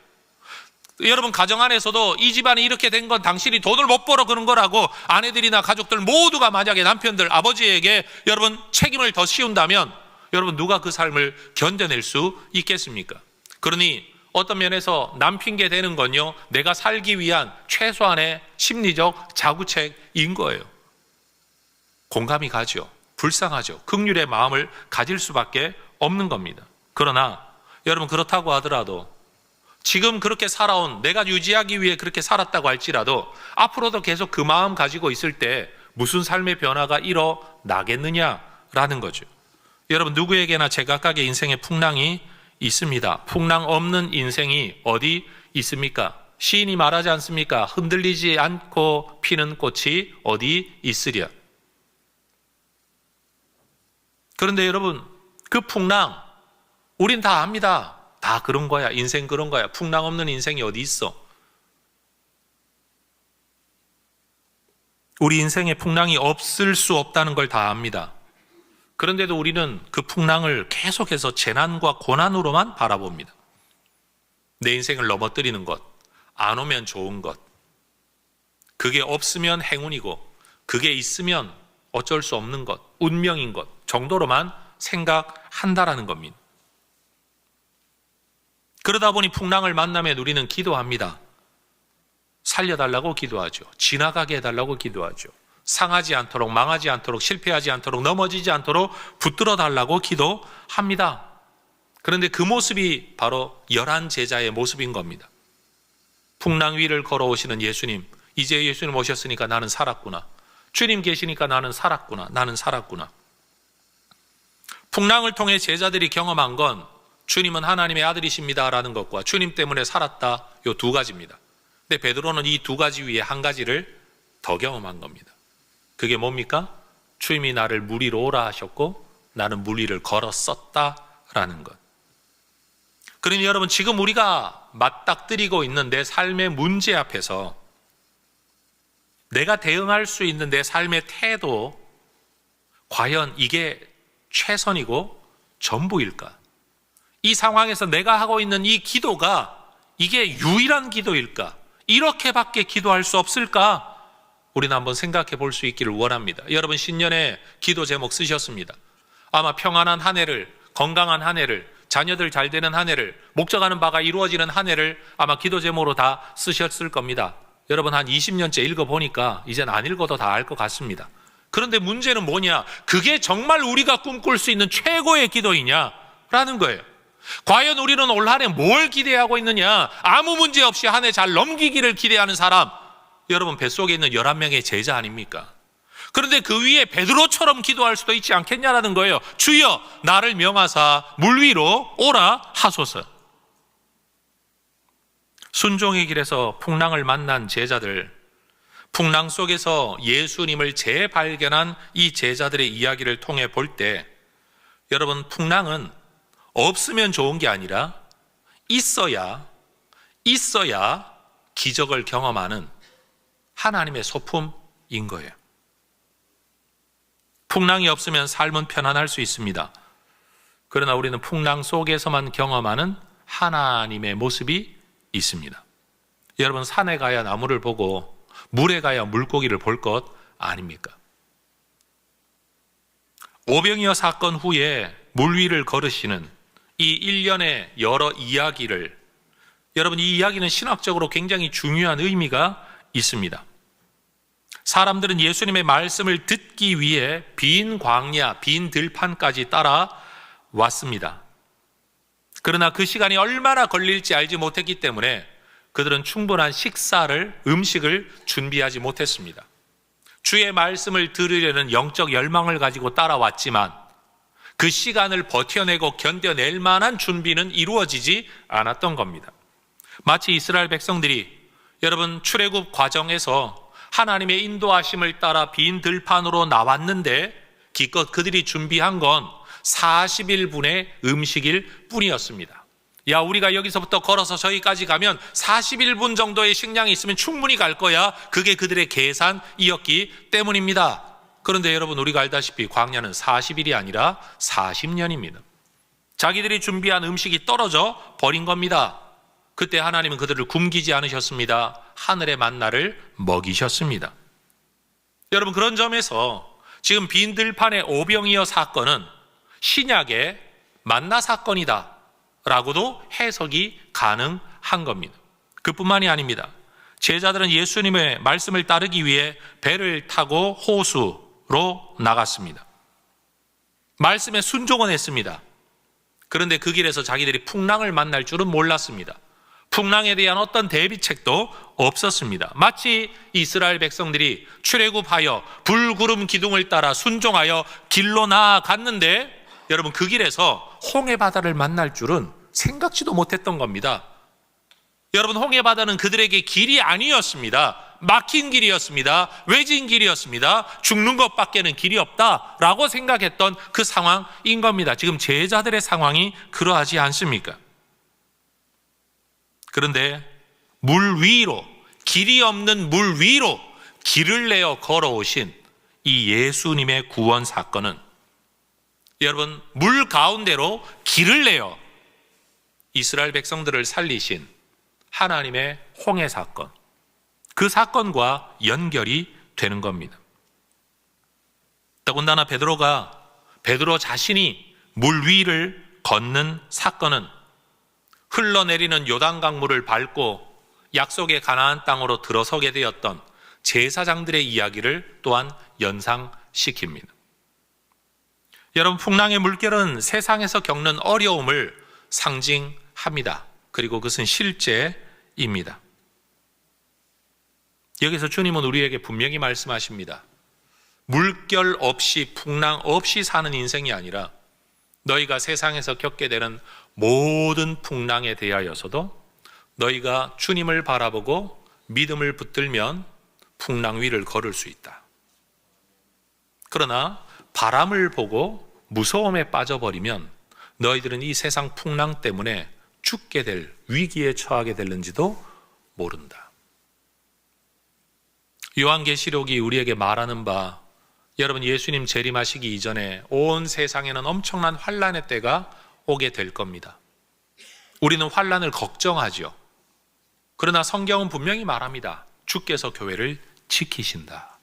여러분, 가정 안에서도 이 집안이 이렇게 된 건 당신이 돈을 못 벌어 그런 거라고 아내들이나 가족들 모두가 만약에 남편들, 아버지에게 여러분 책임을 더 씌운다면 여러분, 누가 그 삶을 견뎌낼 수 있겠습니까? 그러니 어떤 면에서 남 핑계 대는 건요, 내가 살기 위한 최소한의 심리적 자구책인 거예요. 공감이 가죠. 불쌍하죠. 긍휼의 마음을 가질 수밖에 없는 겁니다. 그러나 여러분, 그렇다고 하더라도 지금 그렇게 살아온, 내가 유지하기 위해 그렇게 살았다고 할지라도 앞으로도 계속 그 마음 가지고 있을 때 무슨 삶의 변화가 일어나겠느냐라는 거죠. 여러분, 누구에게나 제각각의 인생의 풍랑이 있습니다. 풍랑 없는 인생이 어디 있습니까? 시인이 말하지 않습니까? 흔들리지 않고 피는 꽃이 어디 있으랴. 그런데 여러분, 그 풍랑 우린 다 압니다. 다 그런 거야. 인생 그런 거야. 풍랑 없는 인생이 어디 있어? 우리 인생에 풍랑이 없을 수 없다는 걸 다 압니다. 그런데도 우리는 그 풍랑을 계속해서 재난과 고난으로만 바라봅니다. 내 인생을 넘어뜨리는 것, 안 오면 좋은 것, 그게 없으면 행운이고 그게 있으면 어쩔 수 없는 것, 운명인 것 정도로만 생각한다라는 겁니다. 그러다 보니 풍랑을 만나면 우리는 기도합니다. 살려달라고 기도하죠. 지나가게 해달라고 기도하죠. 상하지 않도록, 망하지 않도록, 실패하지 않도록, 넘어지지 않도록 붙들어 달라고 기도합니다. 그런데 그 모습이 바로 11 제자의 모습인 겁니다. 풍랑 위를 걸어오시는 예수님, 이제 예수님 오셨으니까 나는 살았구나. 주님 계시니까 나는 살았구나. 나는 살았구나. 풍랑을 통해 제자들이 경험한 건 주님은 하나님의 아들이십니다라는 것과 주님 때문에 살았다, 요 두 가지입니다. 근데 베드로는 이 두 가지 위에 한 가지를 더 경험한 겁니다. 그게 뭡니까? 주님이 나를 물 위로 오라 하셨고 나는 물 위를 걸었었다라는 것. 그러니 여러분, 지금 우리가 맞닥뜨리고 있는 내 삶의 문제 앞에서 내가 대응할 수 있는 내 삶의 태도, 과연 이게 최선이고 전부일까? 이 상황에서 내가 하고 있는 이 기도가 이게 유일한 기도일까? 이렇게밖에 기도할 수 없을까? 우리는 한번 생각해 볼 수 있기를 원합니다. 여러분, 신년에 기도 제목 쓰셨습니다. 아마 평안한 한 해를, 건강한 한 해를, 자녀들 잘 되는 한 해를, 목적하는 바가 이루어지는 한 해를 아마 기도 제목으로 다 쓰셨을 겁니다. 여러분, 한 20년째 읽어보니까 이젠 안 읽어도 다 알 것 같습니다. 그런데 문제는 뭐냐? 그게 정말 우리가 꿈꿀 수 있는 최고의 기도이냐라는 거예요. 과연 우리는 올 한 해 뭘 기대하고 있느냐? 아무 문제 없이 한 해 잘 넘기기를 기대하는 사람, 여러분 뱃속에 있는 11명의 제자 아닙니까? 그런데 그 위에 베드로처럼 기도할 수도 있지 않겠냐라는 거예요. 주여, 나를 명하사 물 위로 오라 하소서. 순종의 길에서 풍랑을 만난 제자들, 풍랑 속에서 예수님을 재발견한 이 제자들의 이야기를 통해 볼 때 여러분, 풍랑은 없으면 좋은 게 아니라 있어야 기적을 경험하는 하나님의 소품인 거예요. 풍랑이 없으면 삶은 편안할 수 있습니다. 그러나 우리는 풍랑 속에서만 경험하는 하나님의 모습이 있습니다. 여러분, 산에 가야 나무를 보고 물에 가야 물고기를 볼 것 아닙니까? 오병이어 사건 후에 물 위를 걸으시는 이 일련의 여러 이야기를, 여러분, 이 이야기는 신학적으로 굉장히 중요한 의미가 있습니다. 사람들은 예수님의 말씀을 듣기 위해 빈 광야, 빈 들판까지 따라왔습니다. 그러나 그 시간이 얼마나 걸릴지 알지 못했기 때문에 그들은 충분한 음식을 준비하지 못했습니다. 주의 말씀을 들으려는 영적 열망을 가지고 따라왔지만 그 시간을 버텨내고 견뎌낼 만한 준비는 이루어지지 않았던 겁니다. 마치 이스라엘 백성들이 여러분 출애굽 과정에서 하나님의 인도하심을 따라 빈 들판으로 나왔는데 기껏 그들이 준비한 건 40일분의 음식일 뿐이었습니다. 야, 우리가 여기서부터 걸어서 저기까지 가면 41분 정도의 식량이 있으면 충분히 갈 거야. 그게 그들의 계산이었기 때문입니다. 그런데 여러분, 우리가 알다시피 광야는 40일이 아니라 40년입니다. 자기들이 준비한 음식이 떨어져 버린 겁니다. 그때 하나님은 그들을 굶기지 않으셨습니다. 하늘의 만나를 먹이셨습니다. 여러분, 그런 점에서 지금 빈 들판의 오병이어 사건은 신약의 만나 사건이다 라고도 해석이 가능한 겁니다. 그뿐만이 아닙니다. 제자들은 예수님의 말씀을 따르기 위해 배를 타고 호수로 나갔습니다. 말씀에 순종은 했습니다. 그런데 그 길에서 자기들이 풍랑을 만날 줄은 몰랐습니다. 풍랑에 대한 어떤 대비책도 없었습니다. 마치 이스라엘 백성들이 출애굽하여 불구름 기둥을 따라 순종하여 길로 나아갔는데 여러분, 그 길에서 홍해 바다를 만날 줄은 생각지도 못했던 겁니다. 여러분, 홍해 바다는 그들에게 길이 아니었습니다. 막힌 길이었습니다. 외진 길이었습니다. 죽는 것밖에는 길이 없다라고 생각했던 그 상황인 겁니다. 지금 제자들의 상황이 그러하지 않습니까? 그런데 물 위로, 길이 없는 물 위로 길을 내어 걸어오신 이 예수님의 구원 사건은 여러분, 물 가운데로 길을 내어 이스라엘 백성들을 살리신 하나님의 홍해 사건, 그 사건과 연결이 되는 겁니다. 더군다나 베드로 자신이 물 위를 걷는 사건은 흘러내리는 요단강물을 밟고 약속의 가나안 땅으로 들어서게 되었던 제사장들의 이야기를 또한 연상시킵니다. 여러분, 풍랑의 물결은 세상에서 겪는 어려움을 상징합니다. 그리고 그것은 실제입니다. 여기서 주님은 우리에게 분명히 말씀하십니다. 물결 없이 풍랑 없이 사는 인생이 아니라 너희가 세상에서 겪게 되는 모든 풍랑에 대하여서도 너희가 주님을 바라보고 믿음을 붙들면 풍랑 위를 걸을 수 있다. 그러나 바람을 보고 무서움에 빠져버리면 너희들은 이 세상 풍랑 때문에 죽게 될 위기에 처하게 될는지도 모른다. 요한계시록이 우리에게 말하는 바, 여러분, 예수님 재림하시기 이전에 온 세상에는 엄청난 환난의 때가 오게 될 겁니다. 우리는 환난을 걱정하죠. 그러나 성경은 분명히 말합니다. 주께서 교회를 지키신다.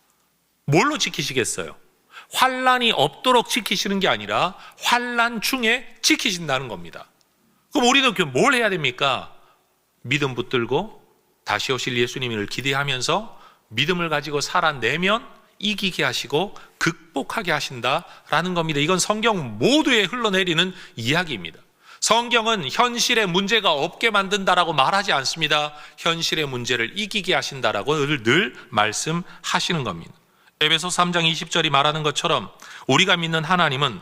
뭘로 지키시겠어요? 환난이 없도록 지키시는 게 아니라 환난 중에 지키신다는 겁니다. 그럼 우리는 뭘 해야 됩니까? 믿음 붙들고 다시 오실 예수님을 기대하면서 믿음을 가지고 살아내면 이기게 하시고 극복하게 하신다라는 겁니다. 이건 성경 모두에 흘러내리는 이야기입니다. 성경은 현실의 문제가 없게 만든다라고 말하지 않습니다. 현실의 문제를 이기게 하신다라고 늘 말씀하시는 겁니다. 에베소 3장 20절이 말하는 것처럼 우리가 믿는 하나님은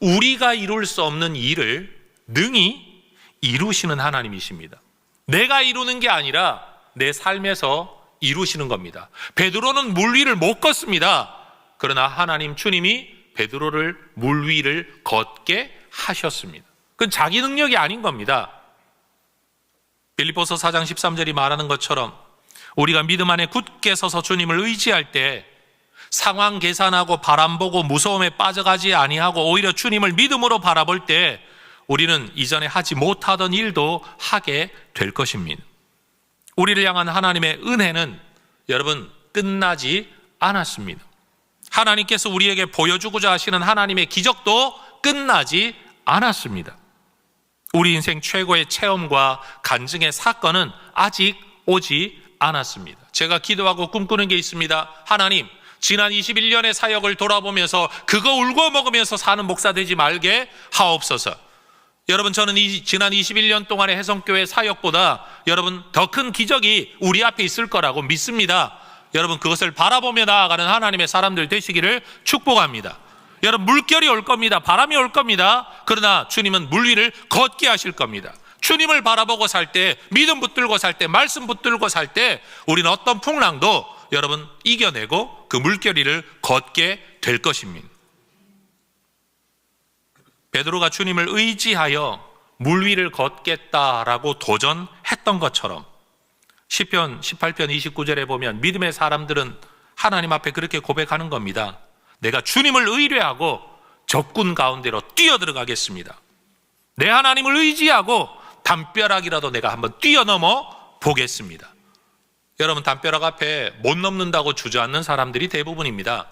우리가 이룰 수 없는 일을 능히 이루시는 하나님이십니다. 내가 이루는 게 아니라 내 삶에서 이루시는 겁니다. 베드로는 물 위를 못 걷습니다. 그러나 하나님 주님이 베드로를 물 위를 걷게 하셨습니다. 그건 자기 능력이 아닌 겁니다. 빌립보서 4장 13절이 말하는 것처럼 우리가 믿음 안에 굳게 서서 주님을 의지할 때 상황 계산하고 바람 보고 무서움에 빠져가지 아니하고 오히려 주님을 믿음으로 바라볼 때 우리는 이전에 하지 못하던 일도 하게 될 것입니다. 우리를 향한 하나님의 은혜는 여러분 끝나지 않았습니다. 하나님께서 우리에게 보여주고자 하시는 하나님의 기적도 끝나지 않았습니다. 우리 인생 최고의 체험과 간증의 사건은 아직 오지 않았습니다. 제가 기도하고 꿈꾸는 게 있습니다. 하나님, 지난 21년의 사역을 돌아보면서 그거 울고 먹으면서 사는 목사 되지 말게 하옵소서. 여러분, 저는 지난 21년 동안의 해성교회 사역보다 여러분 더 큰 기적이 우리 앞에 있을 거라고 믿습니다. 여러분, 그것을 바라보며 나아가는 하나님의 사람들 되시기를 축복합니다. 여러분, 물결이 올 겁니다. 바람이 올 겁니다. 그러나 주님은 물 위를 걷게 하실 겁니다. 주님을 바라보고 살 때, 믿음 붙들고 살 때, 말씀 붙들고 살 때 우리는 어떤 풍랑도 여러분 이겨내고 그 물결이를 걷게 될 것입니다. 베드로가 주님을 의지하여 물 위를 걷겠다라고 도전했던 것처럼 시편 18편 29절에 보면 믿음의 사람들은 하나님 앞에 그렇게 고백하는 겁니다. 내가 주님을 의뢰하고 적군 가운데로 뛰어들어가겠습니다. 내 하나님을 의지하고 담벼락이라도 내가 한번 뛰어넘어 보겠습니다. 여러분, 담벼락 앞에 못 넘는다고 주저앉는 사람들이 대부분입니다.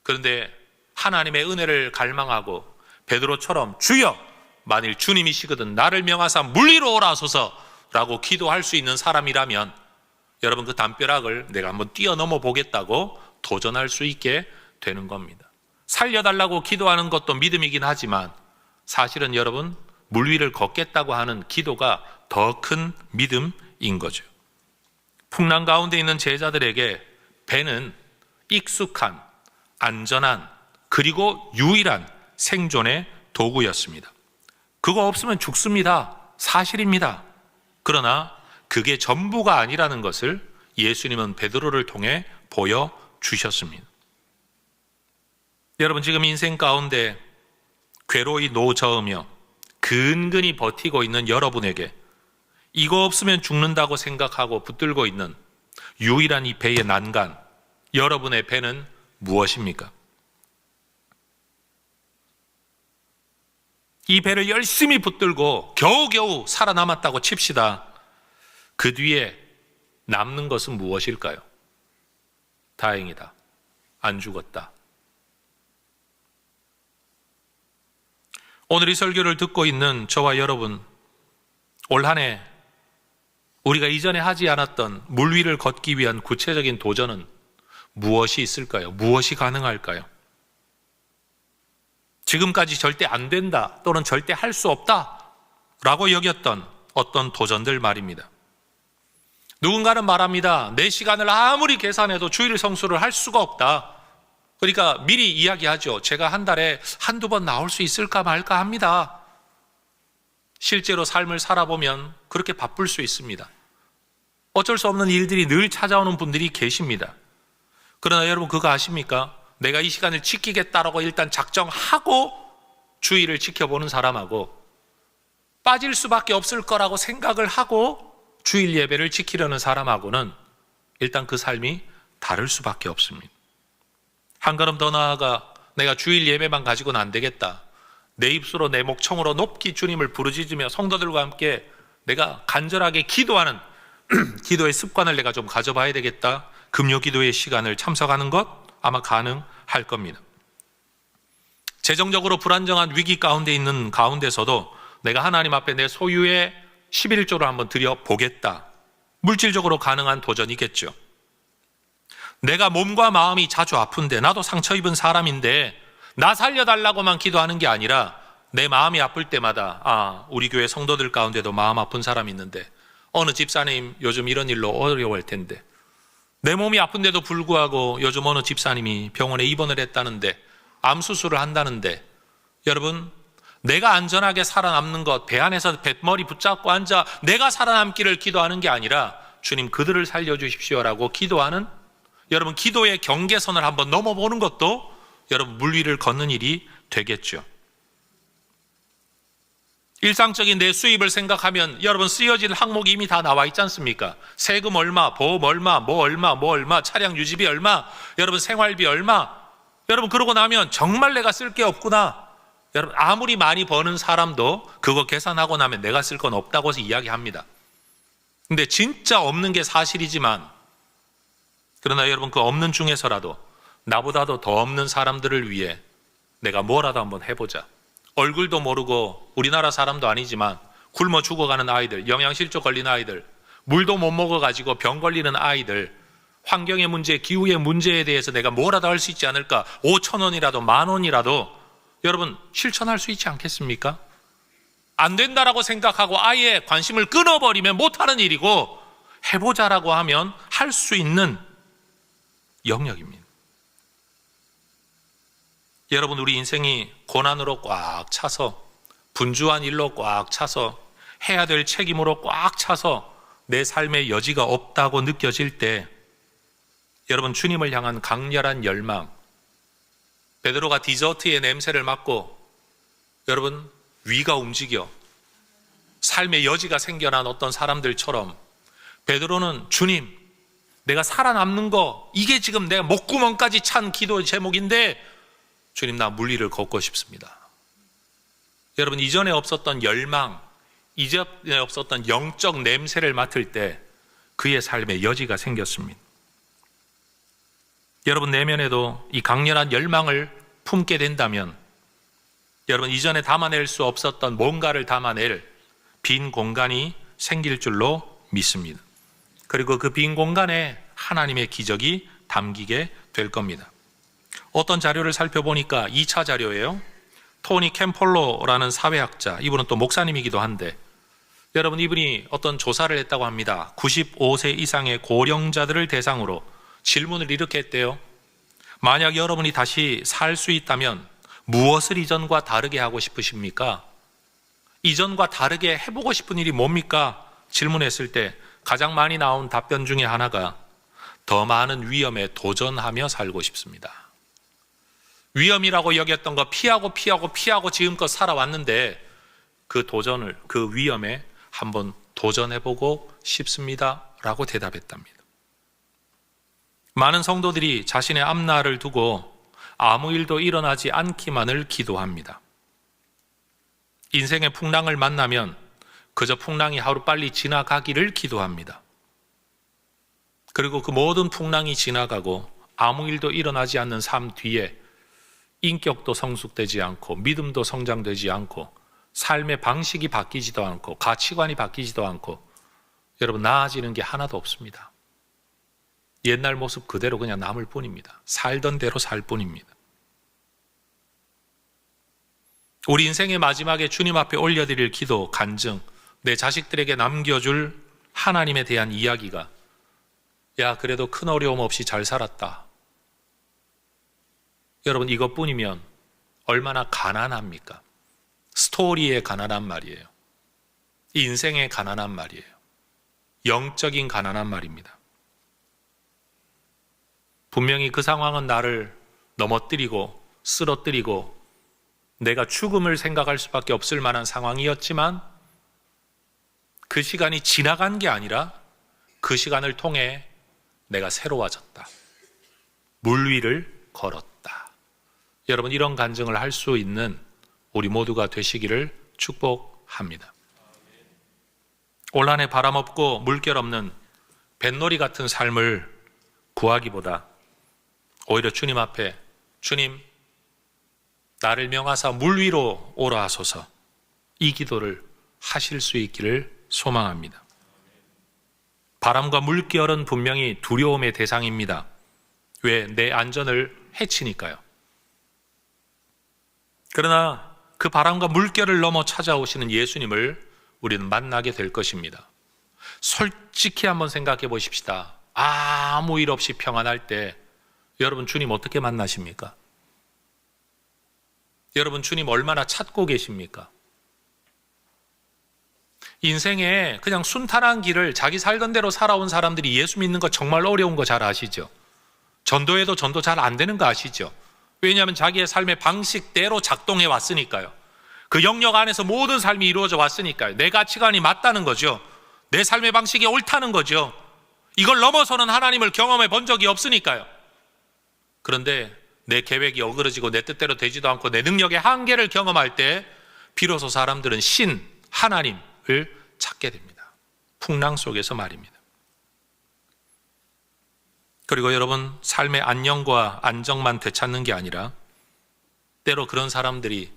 그런데 하나님의 은혜를 갈망하고 베드로처럼 주여, 만일 주님이시거든 나를 명하사 물 위로 오라 하소서라고 기도할 수 있는 사람이라면 여러분, 그 담벼락을 내가 한번 뛰어넘어 보겠다고 도전할 수 있게 되는 겁니다. 살려달라고 기도하는 것도 믿음이긴 하지만 사실은 여러분, 물 위를 걷겠다고 하는 기도가 더 큰 믿음인 거죠. 풍랑 가운데 있는 제자들에게 배는 익숙한, 안전한, 그리고 유일한 생존의 도구였습니다. 그거 없으면 죽습니다. 사실입니다. 그러나 그게 전부가 아니라는 것을 예수님은 베드로를 통해 보여주셨습니다. 여러분, 지금 인생 가운데 괴로이 노저으며 근근히 버티고 있는 여러분에게 이거 없으면 죽는다고 생각하고 붙들고 있는 유일한 이 배의 난간, 여러분의 배는 무엇입니까? 이 배를 열심히 붙들고 겨우겨우 살아남았다고 칩시다. 그 뒤에 남는 것은 무엇일까요? 다행이다. 안 죽었다. 오늘 이 설교를 듣고 있는 저와 여러분, 올 한 해 우리가 이전에 하지 않았던 물 위를 걷기 위한 구체적인 도전은 무엇이 있을까요? 무엇이 가능할까요? 지금까지 절대 안 된다 또는 절대 할 수 없다 라고 여겼던 어떤 도전들 말입니다. 누군가는 말합니다. 내 시간을 아무리 계산해도 주일 성수를 할 수가 없다. 그러니까 미리 이야기하죠. 제가 한 달에 한두 번 나올 수 있을까 말까 합니다. 실제로 삶을 살아보면 그렇게 바쁠 수 있습니다. 어쩔 수 없는 일들이 늘 찾아오는 분들이 계십니다. 그러나 여러분, 그거 아십니까? 내가 이 시간을 지키겠다라고 일단 작정하고 주의를 지켜보는 사람하고 빠질 수밖에 없을 거라고 생각을 하고 주일 예배를 지키려는 사람하고는 일단 그 삶이 다를 수밖에 없습니다. 한 걸음 더 나아가 내가 주일 예배만 가지고는 안 되겠다. 내 입술로 내 목청으로 높이 주님을 부르짖으며 성도들과 함께 내가 간절하게 기도하는 기도의 습관을 내가 좀 가져봐야 되겠다. 금요 기도의 시간을 참석하는 것 아마 가능할 겁니다. 재정적으로 불안정한 위기 가운데 있는 가운데서도 내가 하나님 앞에 내 소유의 11조를 한번 드려보겠다. 물질적으로 가능한 도전이겠죠. 내가 몸과 마음이 자주 아픈데, 나도 상처 입은 사람인데 나 살려달라고만 기도하는 게 아니라 내 마음이 아플 때마다 우리 교회 성도들 가운데도 마음 아픈 사람이 있는데 어느 집사님 요즘 이런 일로 어려워할 텐데, 내 몸이 아픈데도 불구하고 요즘 어느 집사님이 병원에 입원을 했다는데, 암 수술을 한다는데, 여러분, 내가 안전하게 살아남는 것, 배 안에서 뱃머리 붙잡고 앉아 내가 살아남기를 기도하는 게 아니라 주님 그들을 살려주십시오라고 기도하는, 여러분 기도의 경계선을 한번 넘어보는 것도 여러분 물 위를 걷는 일이 되겠죠. 일상적인 내 수입을 생각하면 여러분 쓰여질 항목이 이미 다 나와 있지 않습니까? 세금 얼마, 보험 얼마, 뭐 얼마, 차량 유지비 얼마, 여러분 생활비 얼마. 여러분 그러고 나면 정말 내가 쓸 게 없구나. 여러분 아무리 많이 버는 사람도 그거 계산하고 나면 내가 쓸 건 없다고 해서 이야기합니다. 근데 진짜 없는 게 사실이지만, 그러나 여러분 그 없는 중에서라도 나보다도 더 없는 사람들을 위해 내가 뭐라도 한번 해보자. 얼굴도 모르고 우리나라 사람도 아니지만 굶어 죽어가는 아이들, 영양실조 걸린 아이들, 물도 못 먹어가지고 병 걸리는 아이들, 환경의 문제, 기후의 문제에 대해서 내가 뭐라도 할 수 있지 않을까? 5,000원이라도 10,000원이라도 여러분 실천할 수 있지 않겠습니까? 안 된다라고 생각하고 아예 관심을 끊어버리면 못하는 일이고, 해보자라고 하면 할 수 있는 영역입니다. 여러분 우리 인생이 고난으로 꽉 차서, 분주한 일로 꽉 차서, 해야 될 책임으로 꽉 차서 내 삶의 여지가 없다고 느껴질 때, 여러분 주님을 향한 강렬한 열망, 베드로가 디저트의 냄새를 맡고 여러분 위가 움직여 삶의 여지가 생겨난 어떤 사람들처럼, 베드로는 주님, 내가 살아남는 거 이게 지금 내 목구멍까지 찬 기도 제목인데 주님 나 물 위를 걷고 싶습니다. 여러분 이전에 없었던 열망, 이전에 없었던 영적 냄새를 맡을 때 그의 삶에 여지가 생겼습니다. 여러분 내면에도 이 강렬한 열망을 품게 된다면 여러분 이전에 담아낼 수 없었던 뭔가를 담아낼 빈 공간이 생길 줄로 믿습니다. 그리고 그 빈 공간에 하나님의 기적이 담기게 될 겁니다. 어떤 자료를 살펴보니까 2차 자료예요. 토니 캠폴로라는 사회학자, 이분은 또 목사님이기도 한데, 여러분 이분이 어떤 조사를 했다고 합니다. 95세 이상의 고령자들을 대상으로 질문을 이렇게 했대요. 만약 여러분이 다시 살 수 있다면 무엇을 이전과 다르게 하고 싶으십니까? 이전과 다르게 해보고 싶은 일이 뭡니까? 질문했을 때 가장 많이 나온 답변 중에 하나가 더 많은 위험에 도전하며 살고 싶습니다. 위험이라고 여겼던 거 피하고 지금껏 살아왔는데 그 도전을, 그 위험에 한번 도전해보고 싶습니다 라고 대답했답니다. 많은 성도들이 자신의 앞날을 두고 아무 일도 일어나지 않기만을 기도합니다. 인생의 풍랑을 만나면 그저 풍랑이 하루빨리 지나가기를 기도합니다. 그리고 그 모든 풍랑이 지나가고 아무 일도 일어나지 않는 삶 뒤에 인격도 성숙되지 않고 믿음도 성장되지 않고 삶의 방식이 바뀌지도 않고 가치관이 바뀌지도 않고 여러분 나아지는 게 하나도 없습니다. 옛날 모습 그대로 그냥 남을 뿐입니다. 살던 대로 살 뿐입니다. 우리 인생의 마지막에 주님 앞에 올려드릴 기도, 간증, 내 자식들에게 남겨줄 하나님에 대한 이야기가 야 그래도 큰 어려움 없이 잘 살았다. 여러분 이것뿐이면 얼마나 가난합니까? 스토리에 가난한 말이에요. 인생에 가난한 말이에요. 영적인 가난한 말입니다. 분명히 그 상황은 나를 넘어뜨리고 쓰러뜨리고 내가 죽음을 생각할 수밖에 없을 만한 상황이었지만 그 시간이 지나간 게 아니라 그 시간을 통해 내가 새로워졌다. 물 위를 걸었다. 여러분 이런 간증을 할 수 있는 우리 모두가 되시기를 축복합니다. 올 한 해 바람 없고 물결 없는 뱃놀이 같은 삶을 구하기보다 오히려 주님 앞에 주님 나를 명하사 물 위로 오라 하소서 이 기도를 하실 수 있기를 소망합니다. 바람과 물결은 분명히 두려움의 대상입니다. 왜? 내 안전을 해치니까요. 그러나 그 바람과 물결을 넘어 찾아오시는 예수님을 우리는 만나게 될 것입니다. 솔직히 한번 생각해 보십시다. 아무 일 없이 평안할 때 여러분 주님 어떻게 만나십니까? 여러분 주님 얼마나 찾고 계십니까? 인생에 그냥 순탄한 길을 자기 살던 대로 살아온 사람들이 예수 믿는 거 정말 어려운 거 잘 아시죠? 전도해도 전도 잘 안 되는 거 아시죠? 왜냐하면 자기의 삶의 방식대로 작동해 왔으니까요. 그 영역 안에서 모든 삶이 이루어져 왔으니까요. 내 가치관이 맞다는 거죠. 내 삶의 방식이 옳다는 거죠. 이걸 넘어서는 하나님을 경험해 본 적이 없으니까요. 그런데 내 계획이 어그러지고 내 뜻대로 되지도 않고 내 능력의 한계를 경험할 때 비로소 사람들은 신, 하나님을 찾게 됩니다. 풍랑 속에서 말입니다. 그리고 여러분, 삶의 안녕과 안정만 되찾는 게 아니라 때로 그런 사람들이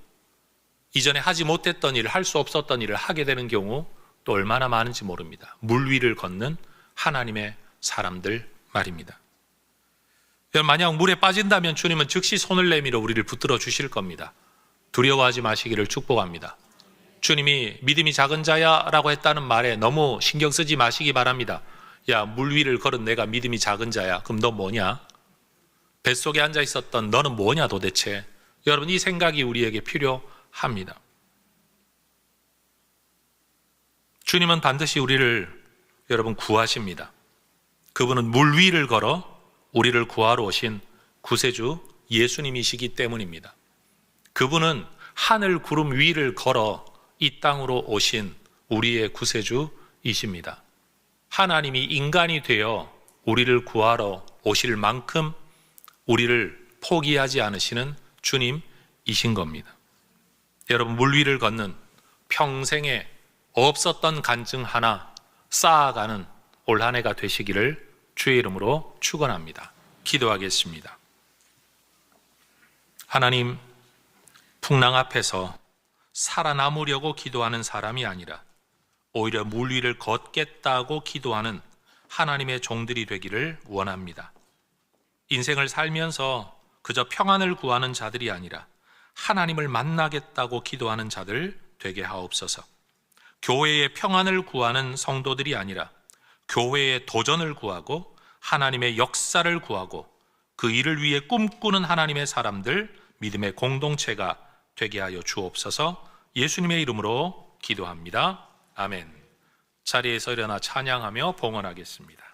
이전에 하지 못했던 일을, 할 수 없었던 일을 하게 되는 경우 또 얼마나 많은지 모릅니다. 물 위를 걷는 하나님의 사람들 말입니다. 여러분, 만약 물에 빠진다면 주님은 즉시 손을 내밀어 우리를 붙들어 주실 겁니다. 두려워하지 마시기를 축복합니다. 주님이 믿음이 작은 자야 라고 했다는 말에 너무 신경 쓰지 마시기 바랍니다. 야, 물 위를 걸은 내가 믿음이 작은 자야. 그럼 너 뭐냐? 뱃속에 앉아 있었던 너는 뭐냐 도대체? 여러분, 이 생각이 우리에게 필요합니다. 주님은 반드시 우리를 여러분 구하십니다. 그분은 물 위를 걸어 우리를 구하러 오신 구세주 예수님이시기 때문입니다. 그분은 하늘 구름 위를 걸어 이 땅으로 오신 우리의 구세주이십니다. 하나님이 인간이 되어 우리를 구하러 오실 만큼 우리를 포기하지 않으시는 주님이신 겁니다. 여러분, 물 위를 걷는 평생에 없었던 간증 하나 쌓아가는 올 한 해가 되시기를 주의 이름으로 축원합니다. 기도하겠습니다. 하나님, 풍랑 앞에서 살아남으려고 기도하는 사람이 아니라 오히려 물 위를 걷겠다고 기도하는 하나님의 종들이 되기를 원합니다. 인생을 살면서 그저 평안을 구하는 자들이 아니라 하나님을 만나겠다고 기도하는 자들 되게 하옵소서. 교회의 평안을 구하는 성도들이 아니라 교회의 도전을 구하고 하나님의 역사를 구하고 그 일을 위해 꿈꾸는 하나님의 사람들, 믿음의 공동체가 되게 하여 주옵소서. 예수님의 이름으로 기도합니다. 아멘. 자리에서 일어나 찬양하며 봉헌하겠습니다.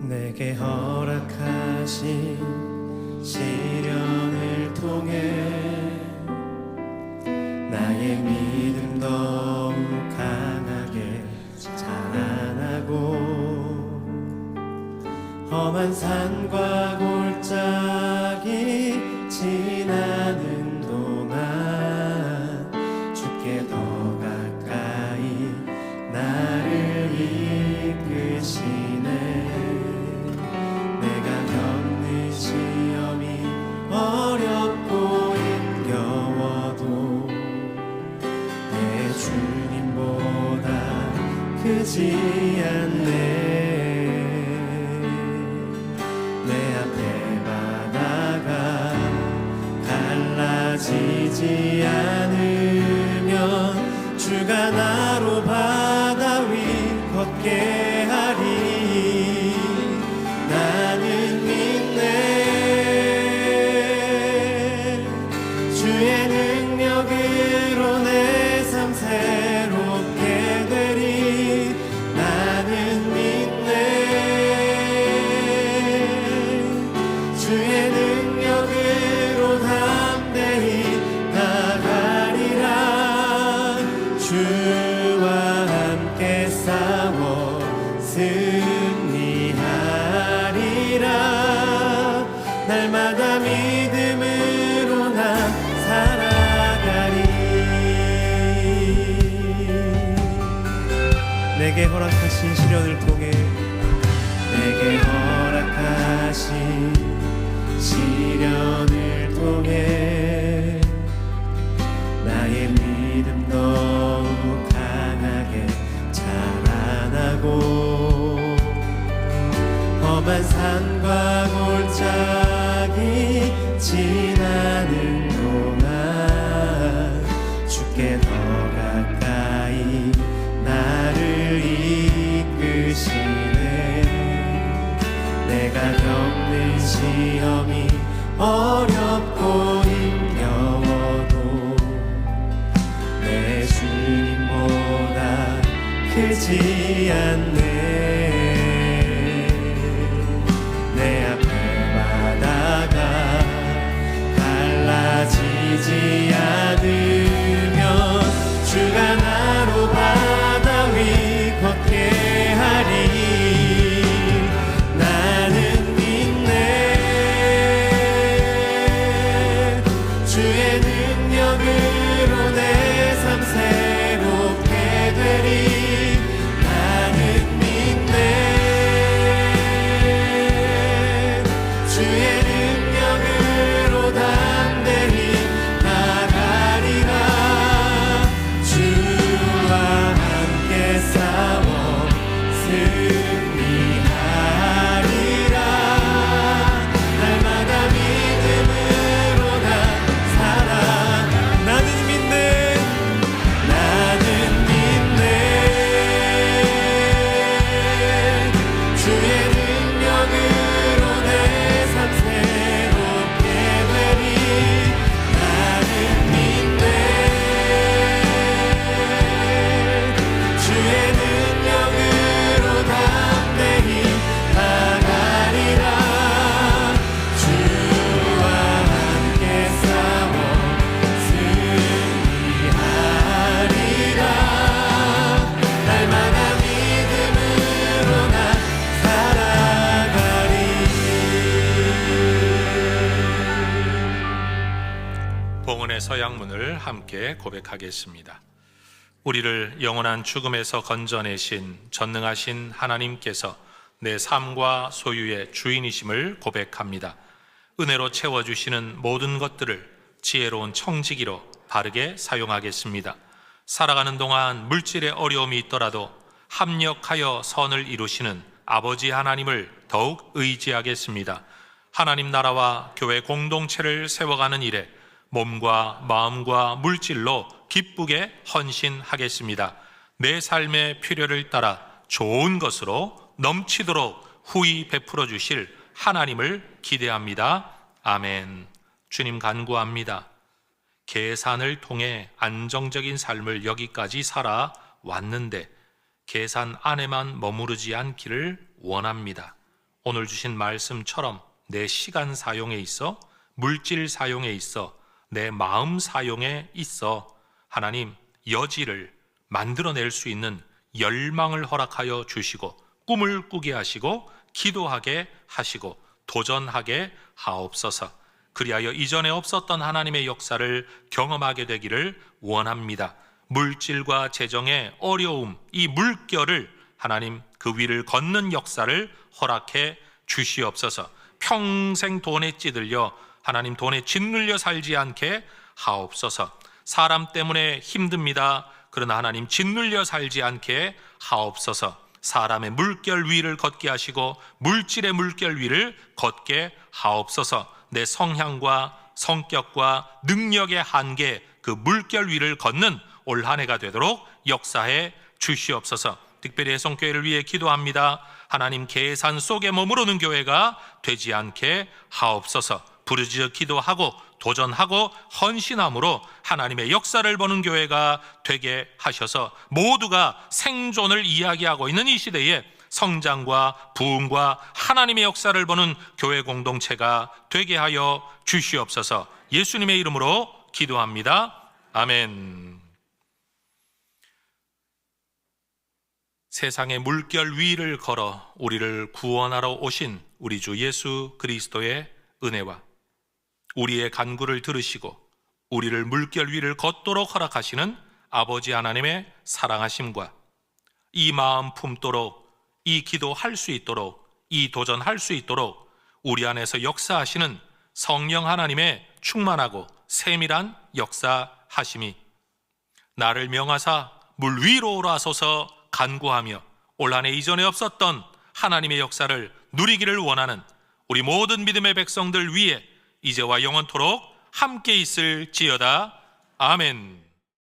내게 허락하신 시련을 통해 나의 믿음 더욱 강하게 자라나고 험한 산과 골짜기 지나는 동안 주께 더 가까이 나를 이끄시네. 내가 겪는 시험이 어렵고 힘겨워도 내 주님보다 크지 않네. 내 앞에 바다가 갈라지지 않으면 주가 나로 바다 위 걷게 하리. 나는 믿네. 주의 능력으로 내 삶 새롭게 되리. 나는 믿네. 주의 능력으로 담대히 나가리라. 주와 함께 싸워 승리하리라. 날마다 믿음으로 나 살아가리. 내게 허락하신 시련을 통해 내게 허락하신 시련을 통해 나의 믿음 더욱 강하게 자라나고 험한 산과 골짜기 지나는 동안 주께 더 가까이 나를 이끄시네. 내가 겪는 시험이 어렵고 힘겨워도 내 주님보다 크지 않네. 내 앞에 바다가 갈라지지 않으면 주가 나로 바다 위 걷게 하리. 나는 믿네. 주의 능력으로 내 삶 새롭게 되리. 나는 믿네. 주의 능력으로 담대히 나가리라. 주와 함께 싸워 승리하리라. 날마다 믿음으로 나 살아. 나는 믿네. 나는 믿네. 주의 능력으로 내 삶 새롭게 되리. 나는 믿네. 주의 능력으로 담대히 나가리라. 주와 함께 싸워 승리하리라. 날마다 믿음으로 나 살아가리. 봉헌의 서양문을 함께 고백하겠습니다. 우리를 영원한 죽음에서 건져내신 전능하신 하나님께서 내 삶과 소유의 주인이심을 고백합니다. 은혜로 채워주시는 모든 것들을 지혜로운 청지기로 바르게 사용하겠습니다. 살아가는 동안 물질의 어려움이 있더라도 합력하여 선을 이루시는 아버지 하나님을 더욱 의지하겠습니다. 하나님 나라와 교회 공동체를 세워가는 일에 몸과 마음과 물질로 기쁘게 헌신하겠습니다. 내 삶의 필요를 따라 좋은 것으로 넘치도록 후히 베풀어 주실 하나님을 기대합니다. 아멘. 주님 간구합니다. 계산을 통해 안정적인 삶을 여기까지 살아왔는데 계산 안에만 머무르지 않기를 원합니다. 오늘 주신 말씀처럼 내 시간 사용에 있어, 물질 사용에 있어, 내 마음 사용에 있어 하나님 여지를 만들어낼 수 있는 열망을 허락하여 주시고 꿈을 꾸게 하시고 기도하게 하시고 도전하게 하옵소서. 그리하여 이전에 없었던 하나님의 역사를 경험하게 되기를 원합니다. 물질과 재정의 어려움, 이 물결을 하나님 그 위를 걷는 역사를 허락해 주시옵소서. 평생 돈에 찌들려 하나님 돈에 짓눌려 살지 않게 하옵소서. 사람 때문에 힘듭니다. 그러나 하나님 짓눌려 살지 않게 하옵소서. 사람의 물결 위를 걷게 하시고 물질의 물결 위를 걷게 하옵소서. 내 성향과 성격과 능력의 한계, 그 물결 위를 걷는 올 한 해가 되도록 역사해 주시옵소서. 특별히 해성교회를 위해 기도합니다. 하나님 계산 속에 머무르는 교회가 되지 않게 하옵소서. 부르짖어 기도하고 도전하고 헌신함으로 하나님의 역사를 보는 교회가 되게 하셔서 모두가 생존을 이야기하고 있는 이 시대에 성장과 부흥과 하나님의 역사를 보는 교회 공동체가 되게 하여 주시옵소서. 예수님의 이름으로 기도합니다. 아멘. 세상의 물결 위를 걸어 우리를 구원하러 오신 우리 주 예수 그리스도의 은혜와 우리의 간구를 들으시고 우리를 물결 위를 걷도록 허락하시는 아버지 하나님의 사랑하심과 이 마음 품도록, 이 기도할 수 있도록, 이 도전할 수 있도록 우리 안에서 역사하시는 성령 하나님의 충만하고 세밀한 역사하심이 나를 명하사 물 위로 오라소서 간구하며 올 한 해 이전에 없었던 하나님의 역사를 누리기를 원하는 우리 모든 믿음의 백성들 위에 이제와 영원토록 함께 있을지어다. 아멘.